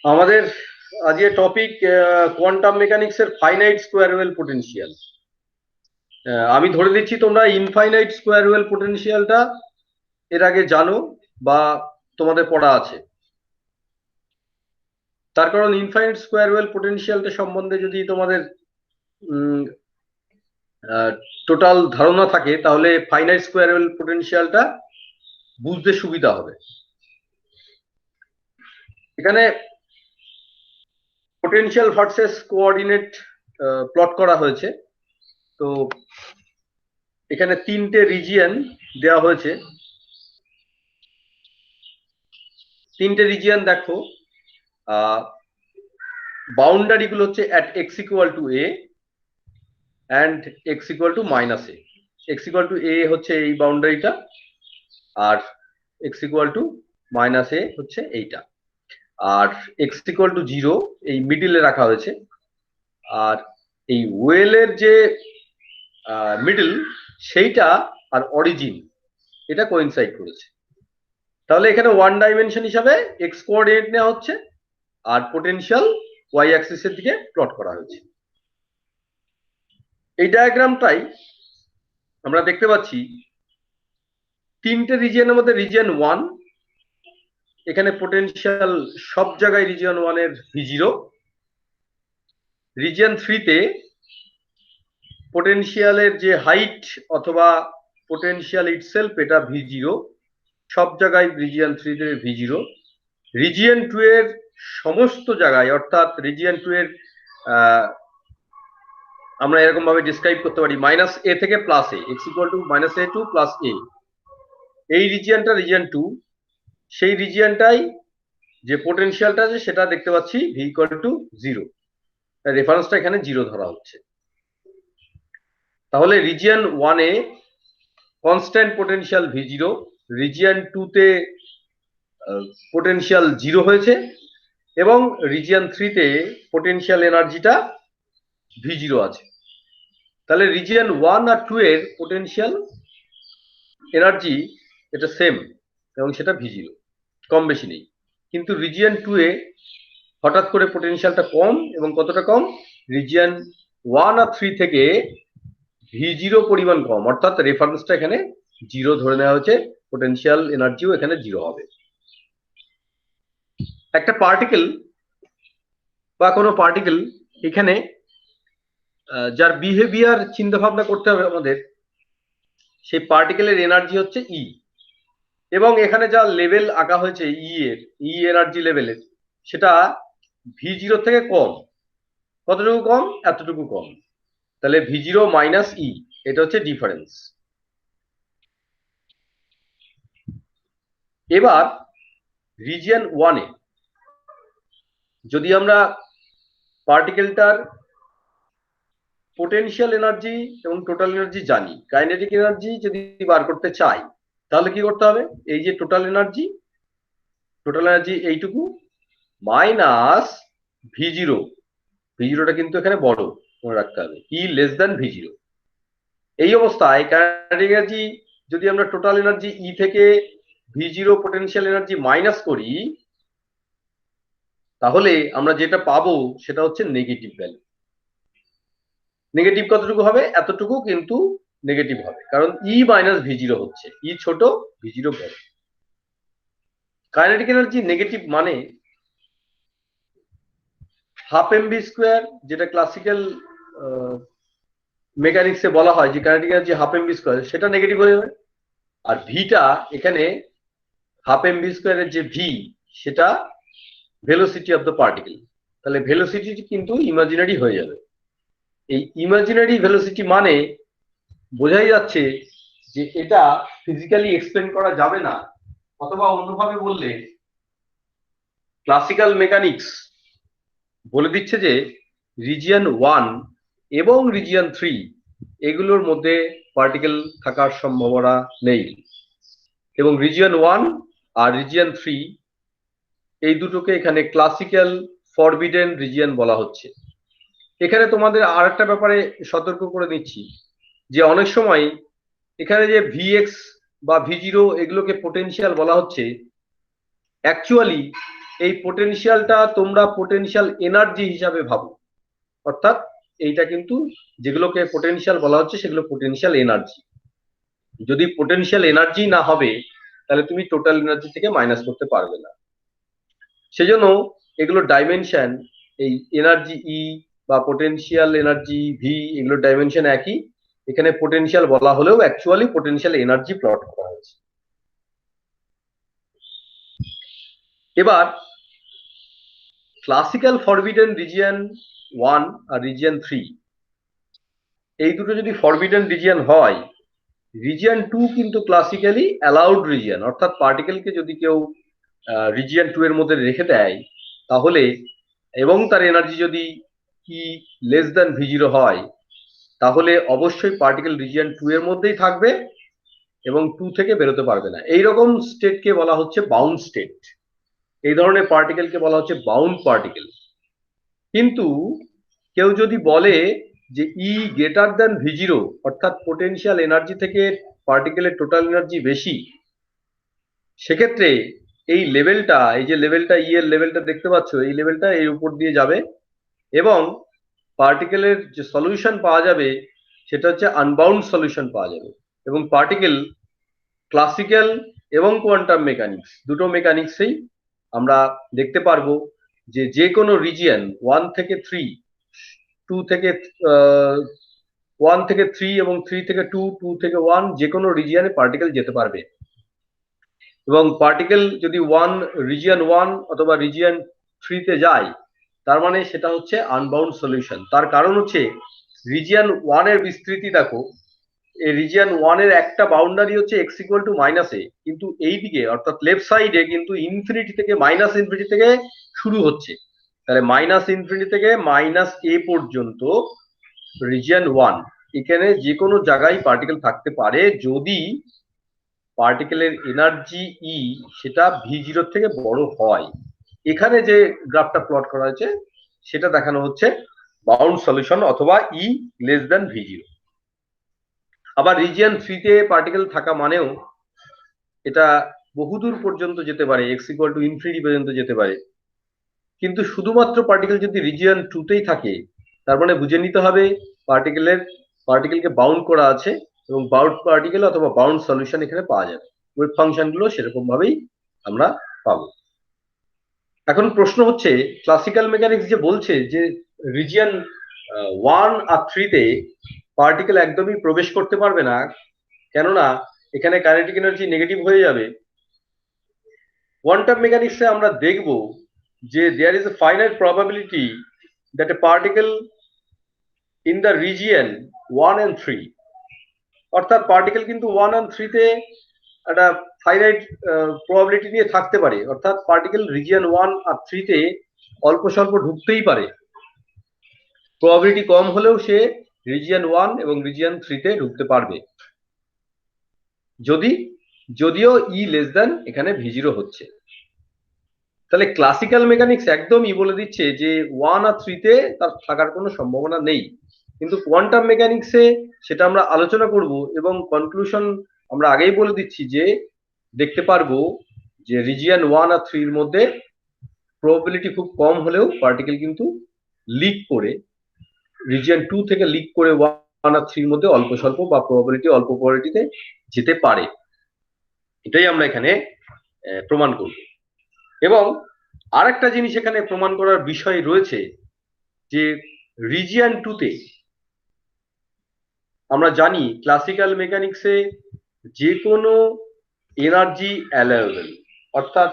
আমাদের আজকে topic quantum mechanics এর ফাইনাইট স্কোয়ার ওয়েল পোটেনশিয়াল। আমি ধরে দিচ্ছি তোমরা ইনফাইনাইট স্কোয়ার ওয়েল পোটেনশিয়ালটা এর আগে জানো বা তোমাদের পড়া আছে। তার কারণ ইনফাইনাইট স্কোয়ার ওয়েল পোটেনশিয়ালটা সম্বন্ধে যদি তোমাদের টোটাল ধারণা থাকে তাহলে ফাইনাইট স্কোয়ার ওয়েল পোটেনশিয়ালটা বুঝতে সুবিধা হবে। এখানে পোটেনশিয়াল ভার্সেস কোঅর্ডিনেট প্লট করা হয়েছে। তো এখানে তিনটে রিজিয়ন দেওয়া হয়েছে। তিনটে রিজিয়ন দেখো, বাউন্ডারি গুলো হচ্ছে at x equal to a and x equal to minus a। x equal to a হচ্ছে এই বাউন্ডারিটা, আর x equal to minus a হচ্ছে এইটা, আর x equal to 0 এই মিডিলে রাখা হয়েছে। আর এই ওয়েলের যে মিডল সেইটা আর অরিজিন এটা কোইনসাইড করেছে। তাহলে এখানে ওয়ান ডাইমেনশন হিসাবে এক্স কোঅর্ডিনেট নেওয়া হচ্ছে আর পোটেনশিয়াল ওয়াই অ্যাক্সিসের দিকে প্লট করা হয়েছে। এই ডায়াগ্রামটাই আমরা দেখতে পাচ্ছি তিনটে রিজিয়নের মধ্যে রিজিয়ন 1, এখানে পোটেনশিয়াল সব জায়গায় রিজিয়ন 1 এর V0। রিজিয়ন 3 তে পোটেনশিয়ালের যে হাইট অথবা পোটেনশিয়াল ইটসেলফ এটা V0, সব জায়গায় রিজিয়ন 3 তে V0। রিজিয়ন 2 এর সমস্ত জায়গায়, অর্থাৎ রিজিয়ন 2 এর আমরা এরকম ভাবে ডিসক্রাইব করতে পারি মাইনাস এ থেকে plus A, x equal to minus A to plus A. এই রিজিয়নটা রিজিয়ন 2, সেই রিজিয়নটাই যে পোটেনশিয়ালটা আছে সেটা দেখতে পাচ্ছি ভি ইকুয়াল টু 0। রেফারেন্সটা এখানে 0 ধরা হচ্ছে। তাহলে region 1 a constant potential V0, region 2 তে পোটেনশিয়াল 0 হয়েছে এবং রিজিয়ন 3 তে পোটেনশিয়াল এনার্জিটা V0 আছে। তাহলে রিজিয়ন 1 আর 2 এর পোটেনশিয়াল এনার্জি এটা সেম এবং সেটা V0, কম বেশি নেই। কিন্তু রিজিয়ন 2 এ হঠাৎ করে পোটেনশিয়ালটা কম, এবং কতটা কম? রিজিয়ন 1 আর 3 থেকে V0 পরিমাণ কম, অর্থাৎ রেফারেন্সটা এখানে 0 ধরে নেওয়া হয়েছে, পোটেনশিয়াল এনার্জিও এখানে 0 হবে। একটা পার্টিকেল বা কোনো পার্টিকেল এখানে যার বিহেভিয়ার চিন্তা ভাবনা করতে হবে আমাদের, সেই পার্টিকেলের এনার্জি হচ্ছে ই, এবং এখানে যা লেভেল আঁকা হয়েছে ই এনার্জি লেভেলের, সেটা V0 থেকে কম। কতটুকু কম? এতটুকু কম। তাহলে V0 মাইনাস ই, এটা হচ্ছে ডিফারেন্স। এবার রিজিয়ন 1 এ যদি আমরা পার্টিকেলটার পোটেনশিয়াল এনার্জি এবং টোটাল এনার্জি জানি, কাইনেটিক এনার্জি যদি বার করতে চাই তাহলে কি করতে হবে? এই যে টোটাল এনার্জি এইটুকু মাইনাস V0, V0টা কিন্তু এখানে বড়, মনে রাখতে হবে, ই লেস দ্যান V0। এই অবস্থায় কাইনেটিক এনার্জি যদি আমরা টোটাল এনার্জি ই থেকে V0 পোটেনশিয়াল এনার্জি মাইনাস করি, তাহলে আমরা যেটা পাবো সেটা হচ্ছে নেগেটিভ ভ্যালু। নেগেটিভ কতটুকু হবে? এতটুকু কিন্তু নেগেটিভ হবে, কারণ ই মাইনাস V0 হচ্ছে, ই ছোট V0 বড়। কাইনেটিক এনার্জি নেগেটিভ মানে হাফ mv স্কোয়ার, যেটা ক্লাসিক্যাল মেকানিক্সে বলা হয় যে kinetic energy half mv square, সেটা নেগেটিভ হয়ে যাবে। আর ভিটা এখানে হাফ mv স্কোয়ারের যে ভি, সেটা ভেলোসিটি অফ দ্য পার্টিকেল, তাহলে ভেলোসিটি কিন্তু ইমাজিনারি হয়ে যাবে। এই ইমাজিনারি ভেলোসিটি মানে বোঝাই যাচ্ছে যে এটা ফিজিক্যালি এক্সপ্লেন করা যাবে না, অথবা অন্যভাবে বললে ক্লাসিক্যাল মেকানিক্স বলে দিচ্ছে যে রিজিয়ন 1 এবং রিজিয়ন 3 এগুলোর মধ্যে পার্টিকেল থাকার সম্ভাবনা নেই, এবং রিজিয়ন 1 আর রিজিয়ন 3 এই দুটোকে এখানে ক্লাসিক্যাল ফরবিডেন রিজিয়ন বলা হচ্ছে। এখানে তোমাদের আর একটা ব্যাপারে সতর্ক করে দিচ্ছি যে অনেক সময় এখানে যে Vx বা V0 এগুলোকে পোটেনশিয়াল বলা হচ্ছে, অ্যাকচুয়ালি এই পোটেনশিয়ালটা তোমরা পোটেনশিয়াল এনার্জি হিসাবে ভাবো, অর্থাৎ এইটা কিন্তু যেগুলোকে পোটেনশিয়াল বলা হচ্ছে সেগুলো পোটেনশিয়াল এনার্জি। যদি পোটেনশিয়াল এনার্জি না হবে তাহলে তুমি টোটাল এনার্জি থেকে মাইনাস করতে পারবে না। সেজন্য এগুলো ডাইমেনশন, এই এনার্জি ই বা পোটেনশিয়াল এনার্জি ভি, এগুলো ডাইমেনশন একই। এখানে পোটেনশিয়াল বলা হলেও অ্যাকচুয়ালি পোটেনশিয়াল এনার্জি প্লট করা হয়েছে। এবার ক্লাসিক্যাল ফরবিডেন রিজিয়ন 1 আর রিজিয়ন 3, এই দুটো যদি ফরবিডেন রিজিয়ন হয়, রিজিয়ন 2 কিন্তু ক্লাসিক্যালি অ্যালাউড রিজিয়ন, অর্থাৎ পার্টিকেলকে যদি কেউ রিজিয়ন 2 এর মধ্যে রেখে দেয় তাহলে, এবং তার এনার্জি যদি ই লেস দ্যান ভি0 হয়, তাহলে অবশ্যই পার্টিকেল রিজিয়ন 2 এর মধ্যেই থাকবে এবং 2 থেকে বেরোতে পারবে না। এইরকম স্টেটকে বলা হচ্ছে বাউন্ড স্টেট। এই ধরনের পার্টিকেলকে বলা হচ্ছে বাউন্ড পার্টিকেল। কিন্তু কেউ যদি বলে যে ই গ্রেটার দ্যান ভি0, অর্থাৎ পোটেনশিয়াল এনার্জি থেকে পার্টিকেলের টোটাল এনার্জি বেশি, সেক্ষেত্রে এই লেভেলটা, এই যে লেভেলটা ই এর লেভেলটা দেখতে পাচ্ছ, এই লেভেলটা এর উপর দিয়ে যাবে এবং পার্টিকেলের যে সলিউশন পাওয়া যাবে সেটা হচ্ছে আনবাউন্ড সলিউশন পাওয়া যাবে। এবং পার্টিকেল ক্লাসিক্যাল এবং কোয়ান্টাম মেকানিক্স দুটো মেকানিক্সেই আমরা দেখতে পারবো যে যে কোনো রিজিয়ন 1 থেকে 3, 2 থেকে 1 থেকে 3 এবং 3 থেকে 2, 2 থেকে 1, যে কোনো রিজিয়নে পার্টিকেল যেতে পারবে। এবং পার্টিকেল যদি রিজিয়ন 1 অথবা রিজিয়ন 3 তে যায়, তার মানে সেটা হচ্ছে আনবাউন্ড সলিউশন। তার কারণ হচ্ছে রিজিয়ন 1 এর বিস্তৃতি দেখো, এই রিজিয়ন 1 এর একটা বাউন্ডারি হচ্ছে x ইকুয়াল টু মাইনাস এ, কিন্তু এই দিকে অর্থাৎ লেফট সাইডে কিন্তু ইনফিনিটি থেকে মাইনাস ইনফিনিটি থেকে শুরু হচ্ছে। তাহলে মাইনাস ইনফিনিটি থেকে মাইনাস এ পর্যন্ত রিজিয়ন 1, এখানে যে কোনো জায়গায় পার্টিকেল থাকতে পারে যদি পার্টিকেলের এনার্জি ই সেটা ভি0 থেকে বড় হয়। এখানে যে গ্রাফটা প্লট করা হয়েছে সেটা দেখানো হচ্ছে বাউন্ড সলিউশন অথবা ই লেস দ্যান ভি0। আবার রিজিয়ন 3 তে পার্টিকেল থাকা মানেও এটা বহুদূর পর্যন্ত যেতে পারে, এক্স ইকুয়াল টু ইনফিনিটি পর্যন্ত যেতে পারে। কিন্তু শুধুমাত্র পার্টিকেল যদি রিজিয়ন 2 তেই থাকে, তার মানে বুঝে নিতে হবে পার্টিকেলকে বাউন্ড করা আছে এবং বাউন্ড পার্টিকেল অথবা বাউন্ড সলিউশন এখানে পাওয়া যাবে। ওয়েভ ফাংশন গুলো সেরকম ভাবেই আমরা পাবো। এখন প্রশ্ন হচ্ছে, ক্লাসিক্যাল মেকানিক্স যে বলছে যে রিজিয়ন 1 আর 3 তে পার্টিকেল একদমই প্রবেশ করতে পারবে না, কেননা এখানে কাইনেটিক এনার্জি নেগেটিভ হয়ে যাবে। কোয়ান্টাম মেকানিক্সে আমরা দেখব যে there is a finite probability that a particle in the region 1 and 3, অর্থাৎ পার্টিকেল কিন্তু 1 and 3 তে একটা ফাইনাইট প্রবাবিলিটি নিয়ে থাকতে পারে, অর্থাৎ পার্টিকেল রিজিয়ন 1 আর 3 তে অল্প স্বল্প ঢুকতেই পারে। প্রবাবিলিটি কম হলেও সে রিজিয়ন 1 এবং রিজিয়ন 3 তে ঢুকতে পারবে, যদিও ই লেস দ্যান এখানে ভি0 হচ্ছে। তাহলে ক্লাসিক্যাল মেকানিক্স একদমই বলে দিচ্ছে যে 1 আর 3 তে তার থাকার কোনো সম্ভাবনা নেই। কিন্তু কোয়ান্টাম মেকানিক্সে সেটা আমরা আলোচনা করব এবং কনক্লুশন আমরা আগেই বলে দিচ্ছি যে দেখতে পারবো যে রিজিয়ন 1 আর 3 এর মধ্যে প্রবাবিলিটি খুব কম হলেও পার্টিকেল কিন্তু লিক করে রিজিয়ন 2 থেকে লিক করে 1 আর 3 এর মধ্যে অল্প স্বল্প বা অল্প প্রবাবিলিটিতে যেতে পারে। এটাই আমরা এখানে প্রমাণ করব। এবং আরেকটা জিনিস এখানে প্রমাণ করার বিষয় রয়েছে যে রিজিয়ন 2 তে আমরা জানি ক্লাসিক্যাল মেকানিক্সে যে কোনো এনার্জি অ্যালাউয়েবল, অর্থাৎ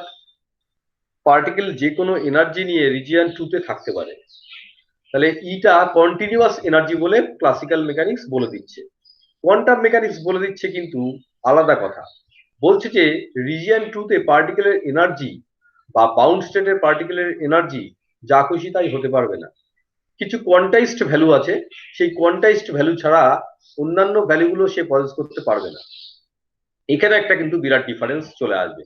পার্টিকেল যে কোনো এনার্জি নিয়ে রিজিয়ন 2 তে থাকতে পারে। তাহলে ইটা কন্টিনিউয়াস এনার্জি বলে ক্লাসিক্যাল মেকানিক্স বলে দিচ্ছে। কোয়ান্টাম মেকানিক্স বলে দিচ্ছে কিন্তু আলাদা কথা, বলছে যে রিজিয়ন 2 তে পার্টিকেলের এনার্জি বা বাউন্ড স্টেটের পার্টিকেলের এনার্জি যা খুশি তাই হতে পারবে না। কিছু কোয়ান্টাইজড ভ্যালু আছে, সেই কোয়ান্টাইজড ভ্যালু ছাড়া অন্যান্য ভ্যালুগুলো সে পজেস করতে পারবে না। এখানে একটা কিন্তু বিরাট ডিফারেন্স চলে আসবে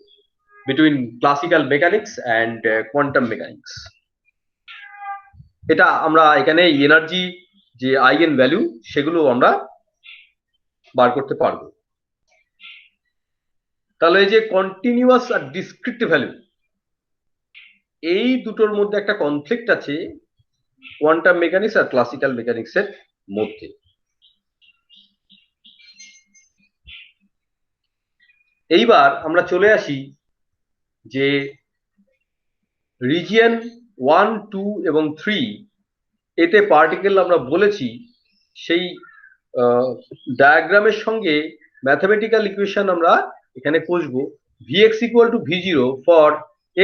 between classical mechanics and quantum mechanics. এটা আমরা এখানে এনার্জি যে আইগেন ভ্যালু সেগুলো আমরা বার করতে পারবো। তাহলে এই যে কন্টিনিউয়াস আর ডিসক্রিট ভ্যালু, এই দুটোর মধ্যে একটা কনফ্লিক্ট আছে কোয়ান্টাম মেকানিক্স আর ক্লাসিক্যাল মেকানিক্সের মধ্যে। এইবার আমরা চলে আসি যে রিজিয়ন 1, 2 এবং 3 এতে পার্টিকেল আমরা বলেছি সেই ডায়াগ্রামের সঙ্গে ম্যাথমেটিক্যাল ইকুয়েশন আমরা এখানে কষবো। Vx equal to V0 for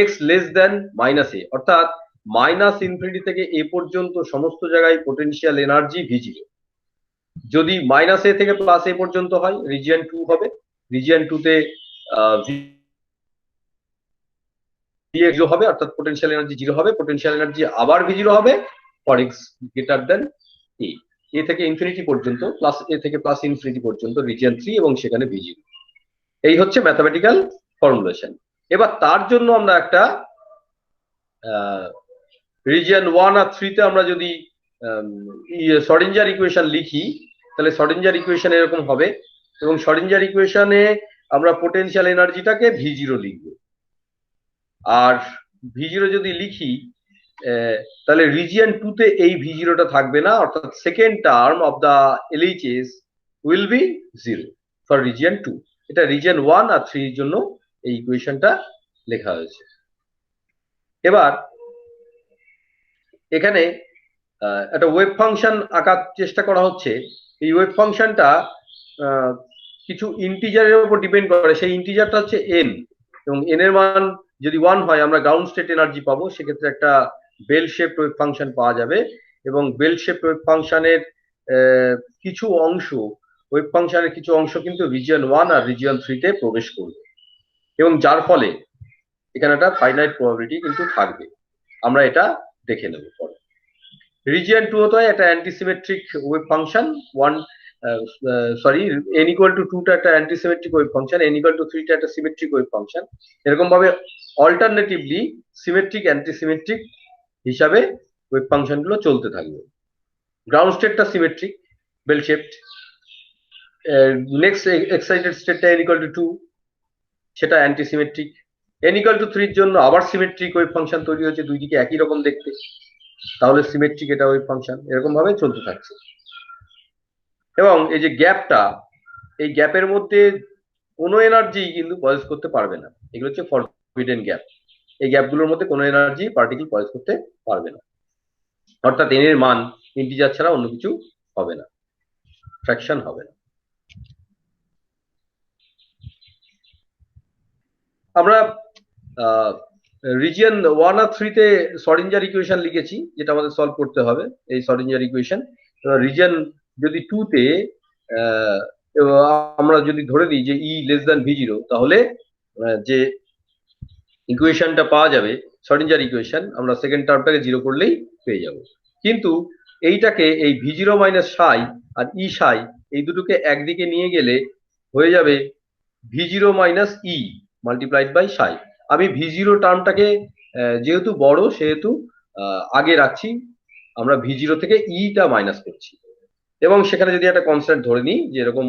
x less than minus A, অর্থাৎ মাইনাস ইনফিনিটি থেকে এ পর্যন্ত সমস্ত জায়গায় পোটেনশিয়াল এনার্জি V0। যদি মাইনাস এ থেকে প্লাস এ পর্যন্ত হয় রিজিয়ন 2 হবে। রিজিয়ন 2 তে Vx হবে, অর্থাৎ পোটেনশিয়াল এনার্জি 0 হবে। পোটেনশিয়াল এনার্জি আবার V0 হবে ফর x গ্রেটার দেন এ। এ থেকে ইনফিনিটি পর্যন্ত, প্লাস এ থেকে প্লাস ইনফিনিটি পর্যন্ত রিজিয়ন 3 এবং সেখানে V0। এই হচ্ছে ম্যাথমেটিক্যাল ফর্মুলেশন। এবার তার জন্য আমরা একটা রিজিয়ন 1 আর 3 তে আমরা যদি শর্ডিঞ্জার ইকুয়েশন লিখি তাহলে শর্ডিঞ্জার ইকুয়েশন এরকম হবে, এবং শর্ডিঞ্জার ইকুয়েশনে আমরা পোটেনশিয়াল এনার্জিটাকে V0 লিখব। আর V0 যদি লিখি তাহলে রিজিয়ন 2 তে এই V0টা থাকবে না, অর্থাৎ second term of the LHS will be 0 for region 2। এটা রিজিয়ন 1 আর 3 এর জন্য এই ইকুয়েশনটা লেখা হয়েছে। এবার এখানে একটা ওয়েভ ফাংশন আঁকার চেষ্টা করা হচ্ছে। এই ওয়েভ ফাংশনটা কিছু ইন্টিজারের উপর ডিপেন্ড করে। সেই ইন্টিজারটা হচ্ছে n, এবং n এর মান যদি 1 হয় আমরা গ্রাউন্ড স্টেট এনার্জি পাবো। সেক্ষেত্রে একটা বেল শেপ ওয়েভ ফাংশন পাওয়া যাবে, এবং বেল শেপ ওয়েভ ফাংশনের কিছু অংশ, ওয়েভ ফাংশনের কিছু অংশ কিন্তু রিজিয়ন 1 আর রিজিয়ন 3 তে প্রবেশ করবে, এবং যার ফলে এখানে একটা ফাইনাইট প্রবাবিলিটি কিন্তু থাকবে। আমরা এটা দেখে নেব পরে। রিজিয়ন 2 হতে হয় একটা antisymmetric wave function. n equal to 2 টা একটা antisymmetric wave function, n equal to 3 টা একটা সিমেট্রিক ওয়েভ ফাংশন। এরকম ভাবে অল্টারনেটিভলি সিমেট্রিক অ্যান্টিসিমেট্রিক হিসাবে ওয়েভ ফাংশন গুলো চলতে থাকবে। গ্রাউন্ড স্টেটটা symmetric bell shaped, next excited স্টেটটা n ইকুয়াল টু 2 সেটা অ্যান্টিসিমেট্রিক। n ইকুয়াল টু 3 এর জন্য আবার সিমেট্রিক ওয়েভ ফাংশন তৈরি হচ্ছে, দুই দিকে একই রকম দেখতে, তাহলে সিমেট্রিক এটা ওয়েভ ফাংশন। এরকম ভাবে চলতে থাকছে। এবং এই যে গ্যাপটা, এই গ্যাপের মধ্যে কোনো এনার্জি কিন্তু প্রসেস করতে পারবে না। এগুলো হচ্ছে ফরবিডেন গ্যাপ। এই গ্যাপগুলোর মধ্যে কোনো এনার্জি পার্টিকেল প্রসেস করতে পারবে না, অর্থাৎ n এর মান ইন্টিজার ছাড়া অন্য কিছু হবে না, ফ্র্যাকশন হবে না। আমরা রিজিয়ন 1 আর 3 তে শর্ডিঞ্জার ইকুয়েশন লিখেছি, যেটা আমাদের সলভ করতে হবে এই শর্ডিঞ্জার ইকুয়েশন। রিজিয়ন যদি 2 তে আমরা যদি ধরে দিই যে E লেস দ্যান V0, তাহলে যে ইকুয়েশনটা পাওয়া যাবে শর্ডিঞ্জার ইকুয়েশন, আমরা সেকেন্ড টার্মটাকে 0 করলেই পেয়ে যাব। কিন্তু এইটাকে এই V0 মাইনাস সাই আর E সাই এই দুটোকে একদিকে নিয়ে গেলে হয়ে যাবে V0 minus E multiplied by সাই। আমি V0 টার্মটাকে যেহেতু বড় সেহেতু আগে রাখছি, আমরা V0 থেকে E টা মাইনাস করছি, এবং সেখানে যদি একটা কনস্ট্যান্ট ধরে নিই যে এরকম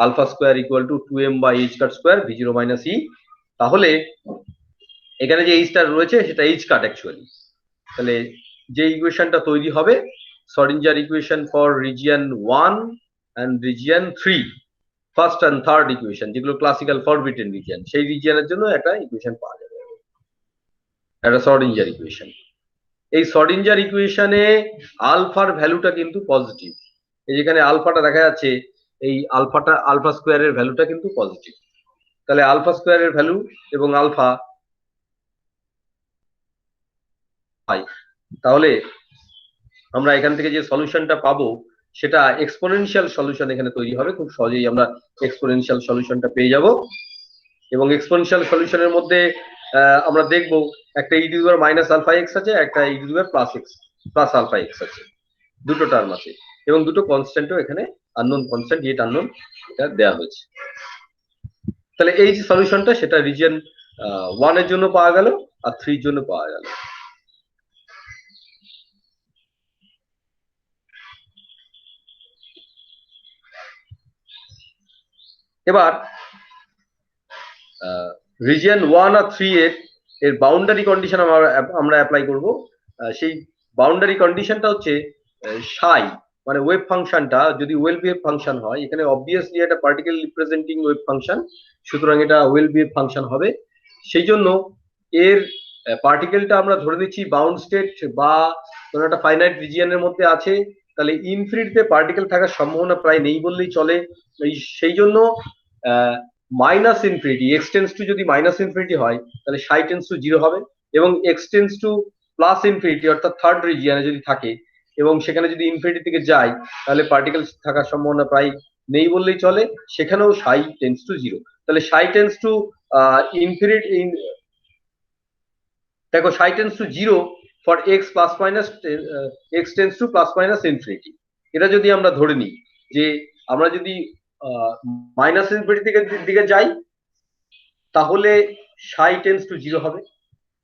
alpha square equal to 2m by h cut square V0 minus E, তাহলে এখানে যে h টা রয়েছে সেটা h কাট অ্যাকচুয়ালি। তাহলে যে ইকুয়েশনটা তৈরি হবে Schrodinger equation for region 1 and region 3, first and third equation, যেগুলো ক্লাসিক্যাল ফরবিডেন রিজিয়ন, সেই রিজিয়নের জন্য একটা ইকুয়েশন পাওয়া যাবে, একটা শর্ডিঞ্জার ইকুয়েশন। এই শর্ডিঞ্জার ইকুয়েশনে আলফার ভ্যালুটা কিন্তু পজিটিভ। এই যেখানে আলফাটা দেখা যাচ্ছে, এই আলফাটা, আলফা স্কোয়ারের ভ্যালুটা কিন্তু পজিটিভ। তাহলে আলফা স্কোয়ারের ভ্যালু এবং আলফা, তাহলে আমরা এখান থেকে যে সলিউশনটা পাবো সেটা এক্সপোনেনশিয়াল সলিউশন এখানে তৈরি হবে। খুব সহজেই আমরা এক্সপোনেনশিয়াল সলিউশনটা পেয়ে যাব, এবং এক্সপোনেনশিয়াল সলিউশনের মধ্যে আমরা দেখব একটা e to the power minus alpha x আছে, একটা e to the power plus x plus alpha x আছে, দুটো টার্ম আছে, এবং দুটো কনস্ট্যান্টও এখানে আননোন কনস্ট্যান্ট, ইয়েট আননোন, এটা দেওয়া হয়েছে। তাহলে এই যে সলিউশনটা সেটা রিজিয়ন 1 এর জন্য পাওয়া গেল আর 3 এর জন্য পাওয়া গেল। এবার রিজিয়ন 1 আর 3 এর এর বাউন্ডারি কন্ডিশন আমরা অ্যাপ্লাই করব। সেই বাউন্ডারি কন্ডিশনটা হচ্ছে সাই, মানে ওয়েভ ফাংশনটা যদি ওয়েল বিহেভ ফাংশন হয়, এখানে অবভিয়াসলি একটা পার্টিকেল রিপ্রেজেন্টিং ওয়েভ ফাংশন, সুতরাং এটা ওয়েল বিহেভ ফাংশন হবে। সেই জন্য এর পার্টিকেলটা আমরা ধরে নিচ্ছি বাউন্ড স্টেট বা কোনো একটা ফাইনাইট রিজিয়নের মধ্যে আছে, তাহলে ইনফিনিটিতে পার্টিকেল থাকার সম্ভাবনা প্রায় নেই বললেই চলে। সেই জন্য minus infinity, x tends to যদি মাইনাস ইনফিনিটি হয় তাহলে সাই টেন্স টু 0 হবে, এবং x tends to plus infinity অর্থাৎ থার্ড রিজিয়নে যদি থাকে এবং সেখানে যদি ইনফিনিটি থেকে যায় তাহলে পার্টিকেল থাকার সম্ভাবনা প্রায় নেই বললেই চলে, সেখানেও সাই টেন্স টু 0। তাহলে সাই টেন্স টু ইনফিনিটি, দেখো সাই tends to 0 for x plus minus x tends to plus minus infinity. এটা যদি আমরা ধরে নিই যে আমরা যদি মাইনাস ইনফিনিটি দিকে যাই তাহলে সাই টেন্স টু 0 হবে,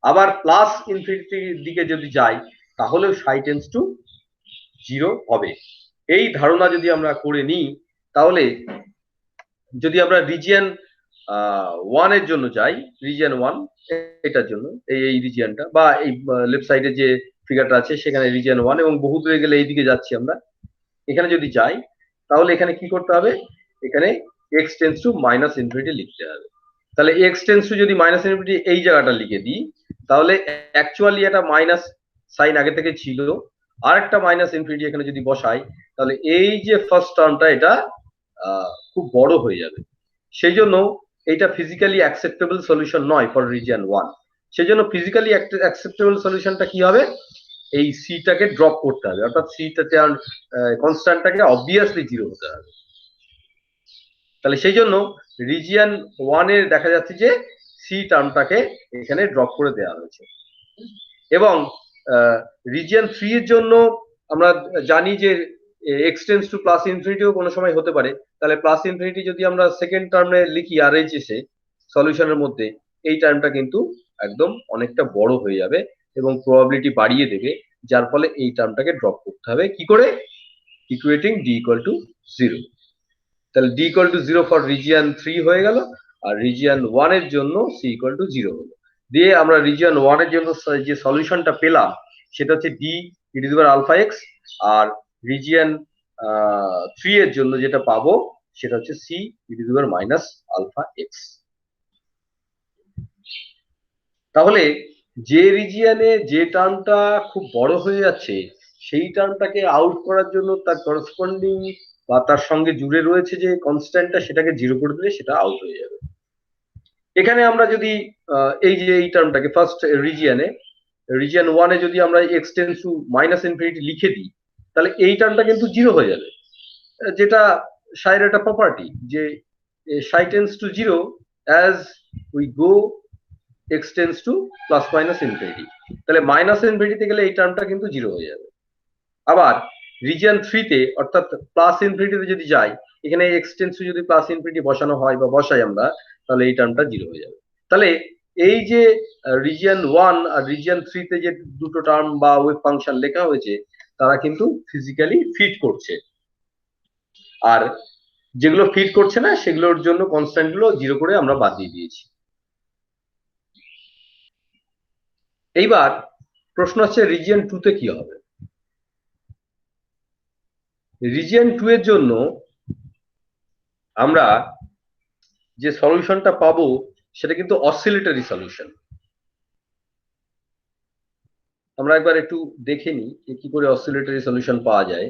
আবার প্লাস ইনফিনিটির দিকে যদি যাই তাহলেও সাই টেন্স টু 0 হবে। এই ধারণা যদি আমরা করে নিই তাহলে যদি আমরা রিজিয়ন 1 এর জন্য যাই, রিজিয়ন 1 এটার জন্য এই রিজিয়নটা বা এই লেফট সাইডে যে ফিগারটা আছে সেখানে রিজিয়ন 1 এবং বহু দূরে গেলে এইদিকে যাচ্ছি আমরা, এখানে যদি যাই তাহলে এখানে কি করতে হবে, এখানে x tends to minus infinity লিখতে হবে। তাহলে এক্স টেন্স টু যদি মাইনাস ইনফিনিটি এই জায়গাটা লিখে দিই তাহলে অ্যাকচুয়ালি এটা মাইনাস সাইন আগে থেকে ছিল, আর একটা মাইনাস ইনফিনিটি এখানে যদি বসাই তাহলে এই যে ফার্স্ট টার্মটা এটা খুব বড় হয়ে যাবে। সেই জন্য এটা ফিজিক্যালি অ্যাকসেপ্টেবল সলিউশন নয় ফর রিজিয়ন 1। সেই জন্য ফিজিক্যালি অ্যাকসেপ্টেবল সলিউশনটা কি হবে, এই সিটাকে ড্রপ করতে হবে, অর্থাৎ সিটা কনস্ট্যান্টটাকে অবভিয়াসলি 0 হতে হবে। তাহলে সেই জন্য রিজিয়ন 1 এর দেখা যাচ্ছে যে সি টার্মটাকে এখানে ড্রপ করে দেওয়া হয়েছে। এবং রিজিয়ন 3 এর জন্য আমরা জানি যে এক্স টেন্স টু প্লাস ইনফিনিটিও কোনো সময় হতে পারে। তাহলে প্লাস ইনফিনিটি যদি আমরা সেকেন্ড টার্মে লিখি আর এইচ এসে সলিউশনের মধ্যে, এই টার্মটা কিন্তু একদম অনেকটা বড় হয়ে যাবে এবং প্রবাবিলিটি বাড়িয়ে দেবে, যার ফলে এই টার্মটাকে ড্রপ করতে হবে কি করে, ইকুয়েটিং ডি ইকুয়াল টু 0। তাহলে D equal to 0 for region 3 হয়ে গেল, আর রিজিয়ন 1 এর জন্য সি ইকুয়াল টু 0 হলো। দিয়ে আমরা রিজিয়ন 1 এর জন্য যে সলিউশনটা পেলাম সেটা হচ্ছে D E to the power alpha x, আর রিজিয়ন 3 এর জন্য যেটা পাবো সেটা হচ্ছে C E to the power minus alpha x. তাহলে যে রিজিয়নে যে টার্মটা খুব বড় হয়ে যাচ্ছে সেই টার্মটাকে আউট করার জন্য তার করসপন্ডিং বা তার সঙ্গে জুড়ে রয়েছে যে কনস্ট্যান্টটা সেটাকে 0 করে দিলে সেটা আউট হয়ে যাবে। এখানে আমরা যদি এই যে এই টার্মটাকে ফার্স্ট রিজিয়ন 1 এ যদি আমরা x tends to minus infinity লিখে দিই তাহলে এই টার্মটা কিন্তু 0 হয়ে যাবে, যেটা সাইয়ের একটা প্রপার্টি যে সাই tends to 0 as we go x tends to plus minus infinity. তাহলে মাইনাস ইনফিনিটিতে গেলে এই টার্মটা কিন্তু 0 হয়ে যাবে। আবার রিজিয়ন 3 তে অর্থাৎ প্লাস ইনফিনিটিতে যদি যাই, এখানে এক্স টেন্স টু যদি প্লাস ইনফিনিটি বসানো হয় বা বসাই আমরা তাহলে এই টার্মটা 0 হয়ে যাবে। তাহলে এই যে রিজিয়ন 1 আর রিজিয়ন 3 তে যে দুটো টার্ম বা ওয়েভ ফাংশন লেখা হয়েছে তারা কিন্তু ফিজিক্যালি ফিট করছে, আর যেগুলো ফিট করছে না সেগুলোর জন্য কনস্ট্যান্ট গুলো 0 করে আমরা বাদ দিয়ে দিয়েছি। এইবার প্রশ্ন হচ্ছে রিজিয়ন 2 তে কি হবে। রিজিয়ন 2 এর জন্য আমরা যে সলিউশনটা পাবো সেটা কিন্তু অসিলেটরি সলিউশন। আমরা একবার একটু দেখে নিই কি করে অসিলেটরি সলিউশন পাওয়া যায়।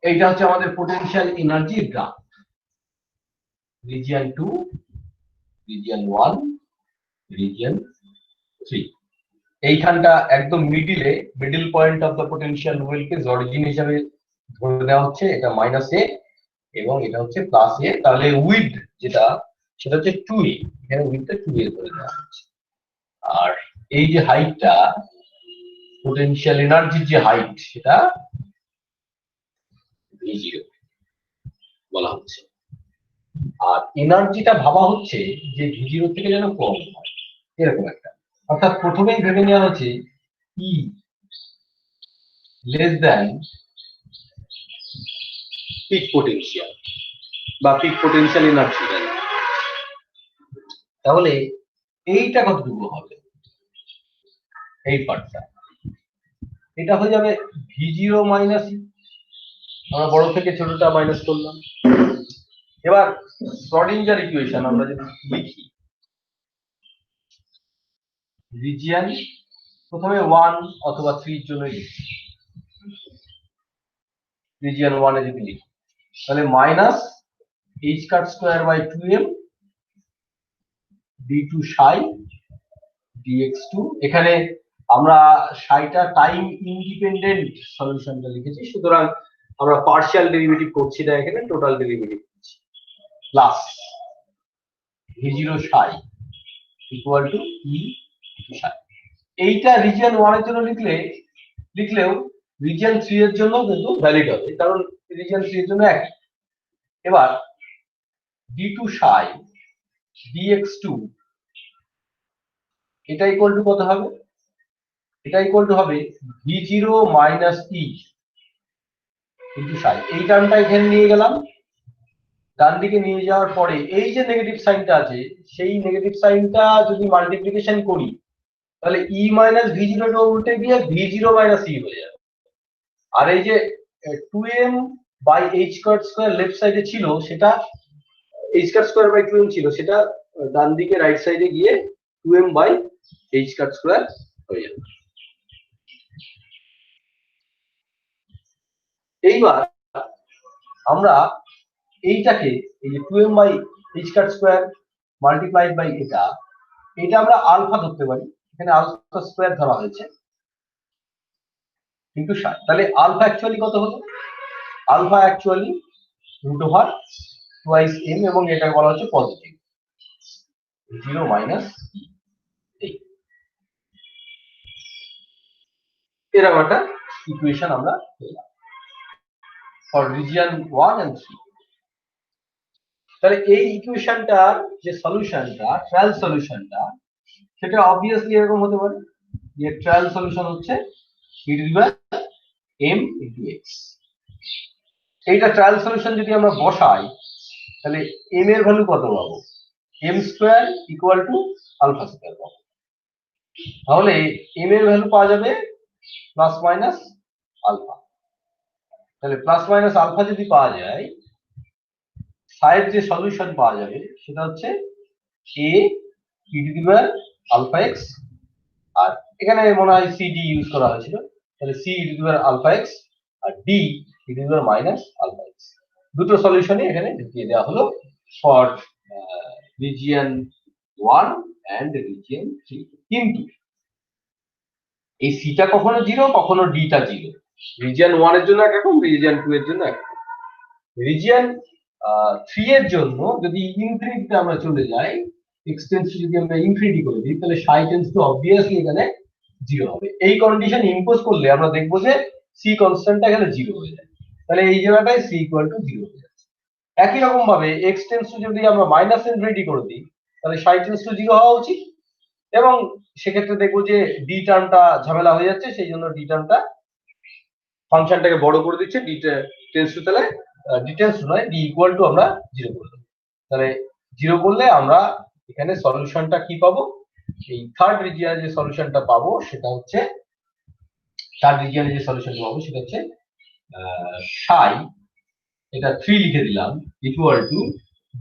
এইটা হচ্ছে আমাদের পোটেনশিয়াল এনার্জির গ্রাফ, রিজিয়ন 2, রিজিয়ন 1, রিজিয়ন 3। এইখানটা একদম middle point of the potential ওয়েলকে অরিজিন হিসাবে ধরে নেওয়া হচ্ছে, এটা মাইনাস এ, এবং এটা হচ্ছে প্লাস এ, তাহলে উইথ যেটা সেটা হচ্ছে 2a, এখানে উইথটা 2a ধরে দেওয়া হচ্ছে। আর এই যে হাইটটা, পোটেনশিয়াল এনার্জির যে হাইট, সেটা v0 বলা হচ্ছে। আর এনার্জিটা ভাবা হচ্ছে যে v0 থেকে যেন কম হয়, এরকম একটা। অর্থাৎ প্রথমেই ভেবে নেওয়া হচ্ছে E less than peak potential বা পিক পোটেনশিয়াল এনার্জি। তাহলে এইটা কতটুকু হবে, এই পার্টটা, এটা হয়ে যাবে v0 মাইনাস ই, আমরা বড় থেকে ছোটটা মাইনাস করলাম। এবার শ্রোডিঞ্জার ইকুয়েশন আমরা যদি লিখি, রিজিয়ন প্রথমে 1 অথবা 3 এর জন্য লিখি, রিজিয়ন 1 এ যদি লিখি তাহলে minus h cut square by 2m d2 psi dx2। এখানে আমরা সাইটা টাইম ইন্ডিপেন্ডেন্ট সলিউশনটা লিখেছি, সুতরাং আমরা পার্শিয়াল ডেরিভেটিভ করছি না, এখানে টোটাল ডেরিভেটিভ করছি। Plus v0 psi equal to e psi। এইটা রিজিয়ন 1 এর জন্য লিখলেও রিজিয়ন 3 এর জন্য কিন্তু ভ্যালিড হবে, কারণ রিজিয়ন 3 এর জন্য একই। এবার d2 psi dx2 এটা ইকুয়াল টু কত হবে, এটা ইকুয়াল টু হবে v0 minus e into psi। এই টার্মটা এখানে নিয়ে গেলাম, ডান দিকে নিয়ে যাওয়ার পরে এই যে নেগেটিভ সাইনটা আছে, সেই নেগেটিভ সাইনটা যদি মাল্টিপ্লিকেশন করি তাহলে e মাইনাস v0 টা উল্টে গিয়ে v0 মাইনাস e হয়ে যাবে। আর এই যে 2m by h square square left সাইডে ছিল, সেটা h স্কয়ার বাই 2m ছিল, সেটা ডান দিকে রাইট সাইডে গিয়ে 2m বাই h স্কয়ার হয়ে যাবে। এইবার আমরা এইটাকে, এই যে 2m by h square multiplied by এটা আমরা আলফা ধরতে পারি, এখানে আলফা স্কয়ার ধরা হয়েছে কিন্তু 60। তাহলে আলফা অ্যাকচুয়ালি কত হলো, alpha actually root over twice m, এবং এটা বলা হচ্ছে পজিটিভ 0 মাইনাস e। এরকম একটা ইকুয়েশন আমরা পেলাম ফর রিজিয়ন 1 এন্ড 3। তাহলে এই ইকুয়েশনটার যে সলিউশনটা, ট্রায়াল সলিউশনটা, সেটা অবভিয়াসলি এরকম হতে পারে যে ট্রায়াল সলিউশন হচ্ছে e to the power m into x। এইটা ট্রায়াল সলিউশন যদি আমরা বসাই তাহলে m এর ভ্যালু কত পাবো, m square equal to alpha square পাবো। তাহলে m এর ভ্যালু পাওয়া যাবে প্লাস মাইনাস আলফা। তাহলে প্লাস মাইনাস আলফা যদি পাওয়া যায়, সাইড যে সলিউশন পাওয়া যাবে সেটা হচ্ছে a e to the power alpha x, আর এখানে মনে হয় cd ইউজ করা হয়েছিল, তাহলে c e to the power alpha x আর d e to the power minus alpha x। দুটো সলিউশনই এখানে ঢুকিয়ে দেওয়া হলো ফর রিজিয়ন 1 এন্ড রিজিয়ন 3। কিন্তু এই সিটা কখনো 0, কখনো ডিটা 0। রিজিয়ন 1 এর জন্য একরকম, রিজিয়ন 2 এর জন্য একরকম। রিজিয়ন 3 এর জন্য যদি ইনফিনিটিতে আমরা চলে যাই, এক্সটেন্স যদি আমরা ইনফিনিটি করে দিই, তাহলে সাই টেন্স টু অবভিয়াসলি এখানে 0 হবে। এই কন্ডিশন ইম্পোজ করলে আমরা দেখবো যে সি কনস্ট্যান্টটা এখানে 0 হয়ে যায়। তাহলে এই জায়গাটায় সি ইকুয়াল টু 0 হয়ে যাচ্ছে। একই রকম ভাবে এক্স টেন্স টু যদি আমরা মাইনাস ইনফিনিটি করে দিই, তাহলে সাই টেন্স টু 0 হওয়া উচিত, এবং সেক্ষেত্রে দেখবো যে ডি টার্মটা ঝামেলা হয়ে যাচ্ছে, সেই জন্য ডি টার্মটা ফাংশনটাকে বড় করে দিচ্ছে, ডি টেন্স টু, তাহলে ডি টেন্স টু নয়, ডি ইকুয়াল টু আমরা 0 করে দেবো। তাহলে 0 করলে আমরা এখানে সলিউশনটা কি পাবো, এই থার্ড রিজিয়নে যে সলিউশনটা পাবো সেটা হচ্ছে, থার্ড রিজিয়নে যে সলিউশনটা পাবো সেটা হচ্ছে সাই, এটা 3 লিখে দিলাম, equal to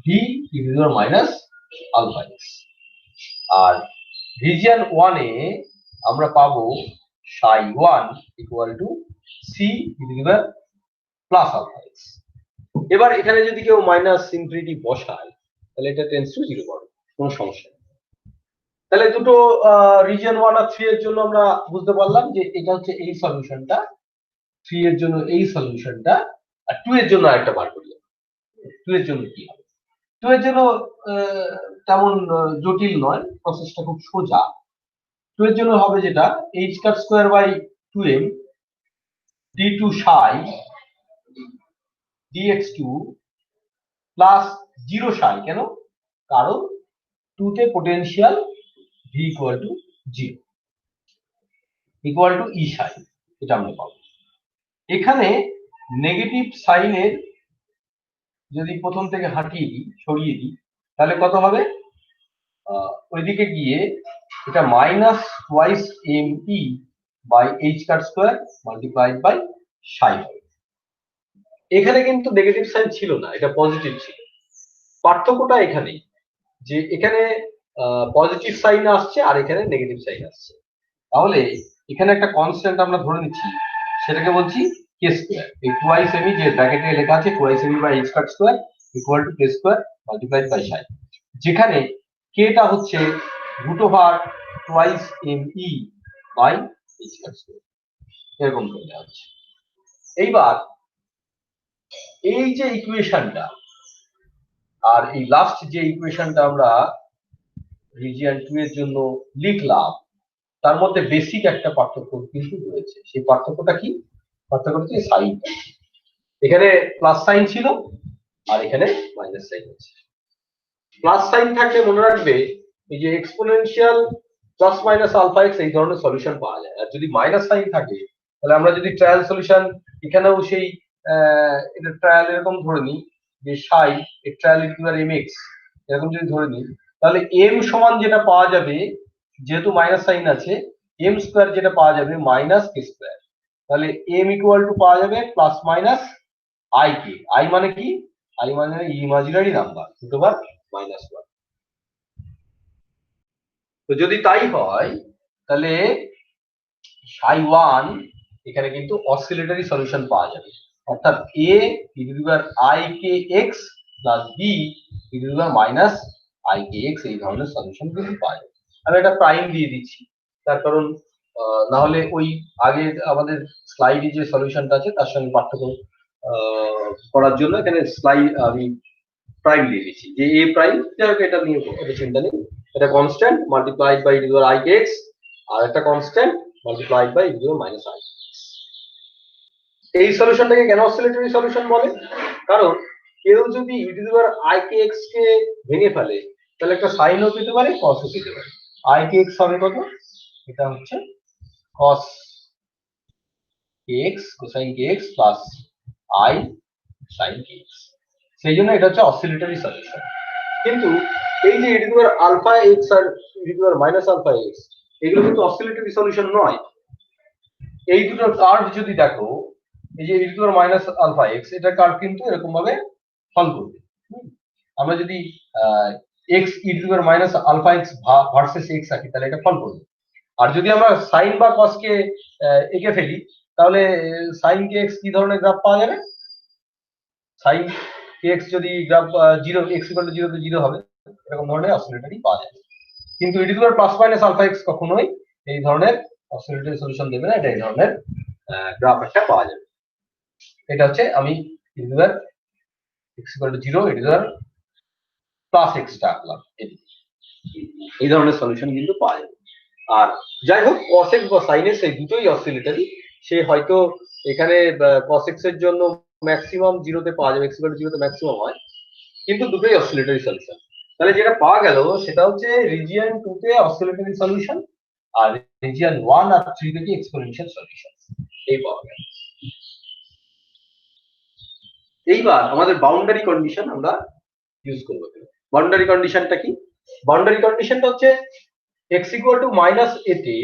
D E to the power minus alpha x. আর রিজিয়ন 1 এ আমরা পাবো psi 1 equal to C E to the power plus alpha x. এবার এখানে যদি কেউ মাইনাস ইনফিনিটি বসায় তাহলে এটা টেন্স টু 0 পাবে, কোনো সমস্যা নেই। তাহলে দুটো রিজিয়ন 1 আর 3 এর জন্য আমরা বুঝতে পারলাম যে এটা হচ্ছে এই সলিউশনটা, 3 এর জন্য এই সলিউশনটা, আর 2 এর জন্য আরেকটা বার করলাম। 2 এর জন্য কি হবে? 2 এর জন্য তেমন জটিল নয়, প্রসেসটা খুব সোজা। 2 এর জন্য হবে যেটা h cut square by 2m d2 psi dx2 plus 0 psi। কেন? কারণ 2 তে potential v equal to 0 equal to e psi, এটা আমরা পাবো। এখানে নেগেটিভ সাইনের যদি প্রথম থেকে হাঁটিয়ে দিই, সরিয়ে দিই, তাহলে কত হবে? ওইদিকে গিয়ে এটা minus twice M E by H cut square multiplied by psi হবে। এখানে কিন্তু নেগেটিভ সাইন ছিল না, এটা পজিটিভ ছিল। পার্থক্যটা এখানেই, যে এখানে পজিটিভ সাইন আসছে আর এখানে নেগেটিভ সাইন আসছে। তাহলে এখানে একটা কনস্ট্যান্ট আমরা ধরে নিচ্ছি, সেটাকে বলছি কে স্কোয়ার। এই টুয়াইস এম ই যে ব্র্যাকেটে লেখা আছে twice M E by H cut square equal to K square multiplied by psi, যেখানে কেটা হচ্ছে root over twice M E by H cut square, এরকম করে দেওয়া হচ্ছে। এইবার এই যে ইকুয়েশনটা আর এই লাস্ট যে ইকুয়েশনটা আমরা রিজিয়ন 2 এর জন্য লিখলাম, তার মধ্যে বেসিক একটা পার্থক্য কিন্তু রয়েছে। সেই পার্থক্যটা কি? পার্থক্যটা হচ্ছে সাইন। এখানে প্লাস সাইন ছিল আর এখানে মাইনাস সাইন আছে। প্লাস সাইন থাকলে মনে রাখবে এই যে exponential plus minus alpha x এই ধরনের সলিউশন পাওয়া যায়। আর যদি মাইনাস সাইন থাকে তাহলে আমরা যদি ট্রায়াল সলিউশন এখানেও সেই এটা ট্রায়াল এরকম ধরে নিই যে সাই এর ট্রায়াল ইকুয়াল এম এক্স এরকম যদি ধরে নিই, তাহলে এম সমান যেটা পাওয়া যাবে, যেহেতু মাইনাস সাইন আছে, এম স্কোয়ার যেটা পাওয়া যাবে মাইনাস কে স্কোয়ার। তাহলে এম ইকুয়াল টু পাওয়া যাবে plus minus I K. I মানে কি? আই মানে imaginary number root over minus 1। তো যদি তাই হয় তাহলে সাই 1 এখানে কিন্তু অসিলেটরি সলিউশন পাওয়া যাবে, অর্থাৎ a e to the power i k x plus b e to the power minus i k x এই ধরনের সলিউশন কিন্তু পাওয়া যাবে। আমি একটা প্রাইম দিয়ে দিচ্ছি, তার কারণ না হলে ওই আগে আমাদের স্লাইডে যে সলিউশনটা আছে তার সঙ্গে পার্থক্য করার জন্য এখানে স্লাইড আমি প্রাইম দিয়ে দিচ্ছি যে a প্রাইম, এটা নিয়ে এটা চিন্তা নেই। এটা constant multiplied by e to the power i k x আর একটা constant multiplied by e to the power minus i। এই সলিউশনটাকে কেন অসিলেটরি সলিউশন বলে? কারণ কেউ যদি e to the power i k x কে ভেঙে ফেলে তাহলে একটা সাইনও পেতে পারে, কসও পেতে পারে। i k x হবে কত? এটা হচ্ছে cos kx cosine kx plus i sin kx। সেই জন্য এটা হচ্ছে অসিলেটরি সলিউশন। কিন্তু এই যে e to the power alpha x আর e to the power minus alpha x এগুলো কিন্তু অসিলেটরি সলিউশন নয়। এই দুটো কার্ভ যদি দেখো, এই যে e to the power minus alpha x এটা কার্ভ কিন্তু এরকম ভাবে ফল করবে। আমরা যদি x e to the power minus alpha x versus x রাখি তাহলে এটা ফল করবে। আর যদি আমরা সাইন বা কস কে এঁকে ফেলি তাহলে সাইন কে এক্স কি ধরনের গ্রাফ পাওয়া যাবে? সাইন কে এক্স যদি গ্রাফ 0 x ইকুয়াল টু 0 তে 0 হবে, এরকম ধরনের অসিলেটরি পাওয়া যাবে। কিন্তু e to the power plus minus alpha x কখনোই এই ধরনের অসিলেটরি সলিউশন দেবে না, এটা এই ধরনের গ্রাফ একটা পাওয়া যাবে। এটা হচ্ছে আমি e to the power x equal to 0 e to the power plus x টা আনলাম, এই ধরনের সলিউশন কিন্তু পাওয়া যাবে। আর যাই হোক cos x বা sin x এই দুটোই অসিলেটরি। সে হয়তো এখানে cos x এর জন্য ম্যাক্সিমাম 0 তে পাওয়া যাবে, x ইকুয়াল টু 0 তে ম্যাক্সিমাম হয়, কিন্তু দুটোই অসিলেটরি সলিউশন। তাহলে যেটা পাওয়া গেল সেটা হচ্ছে রিজিয়ন 2 তে অসিলেটরি সলিউশন আর রিজিয়ন 1 আর 3 থেকে এক্সপোনেনশিয়াল সলিউশন এই পাওয়া গেল। এইবার আমাদের বাউন্ডারি কন্ডিশন আমরা ইউজ করব। বাউন্ডারি কন্ডিশনটা কি? বাউন্ডারি কন্ডিশনটা হচ্ছে x equal to minus a তে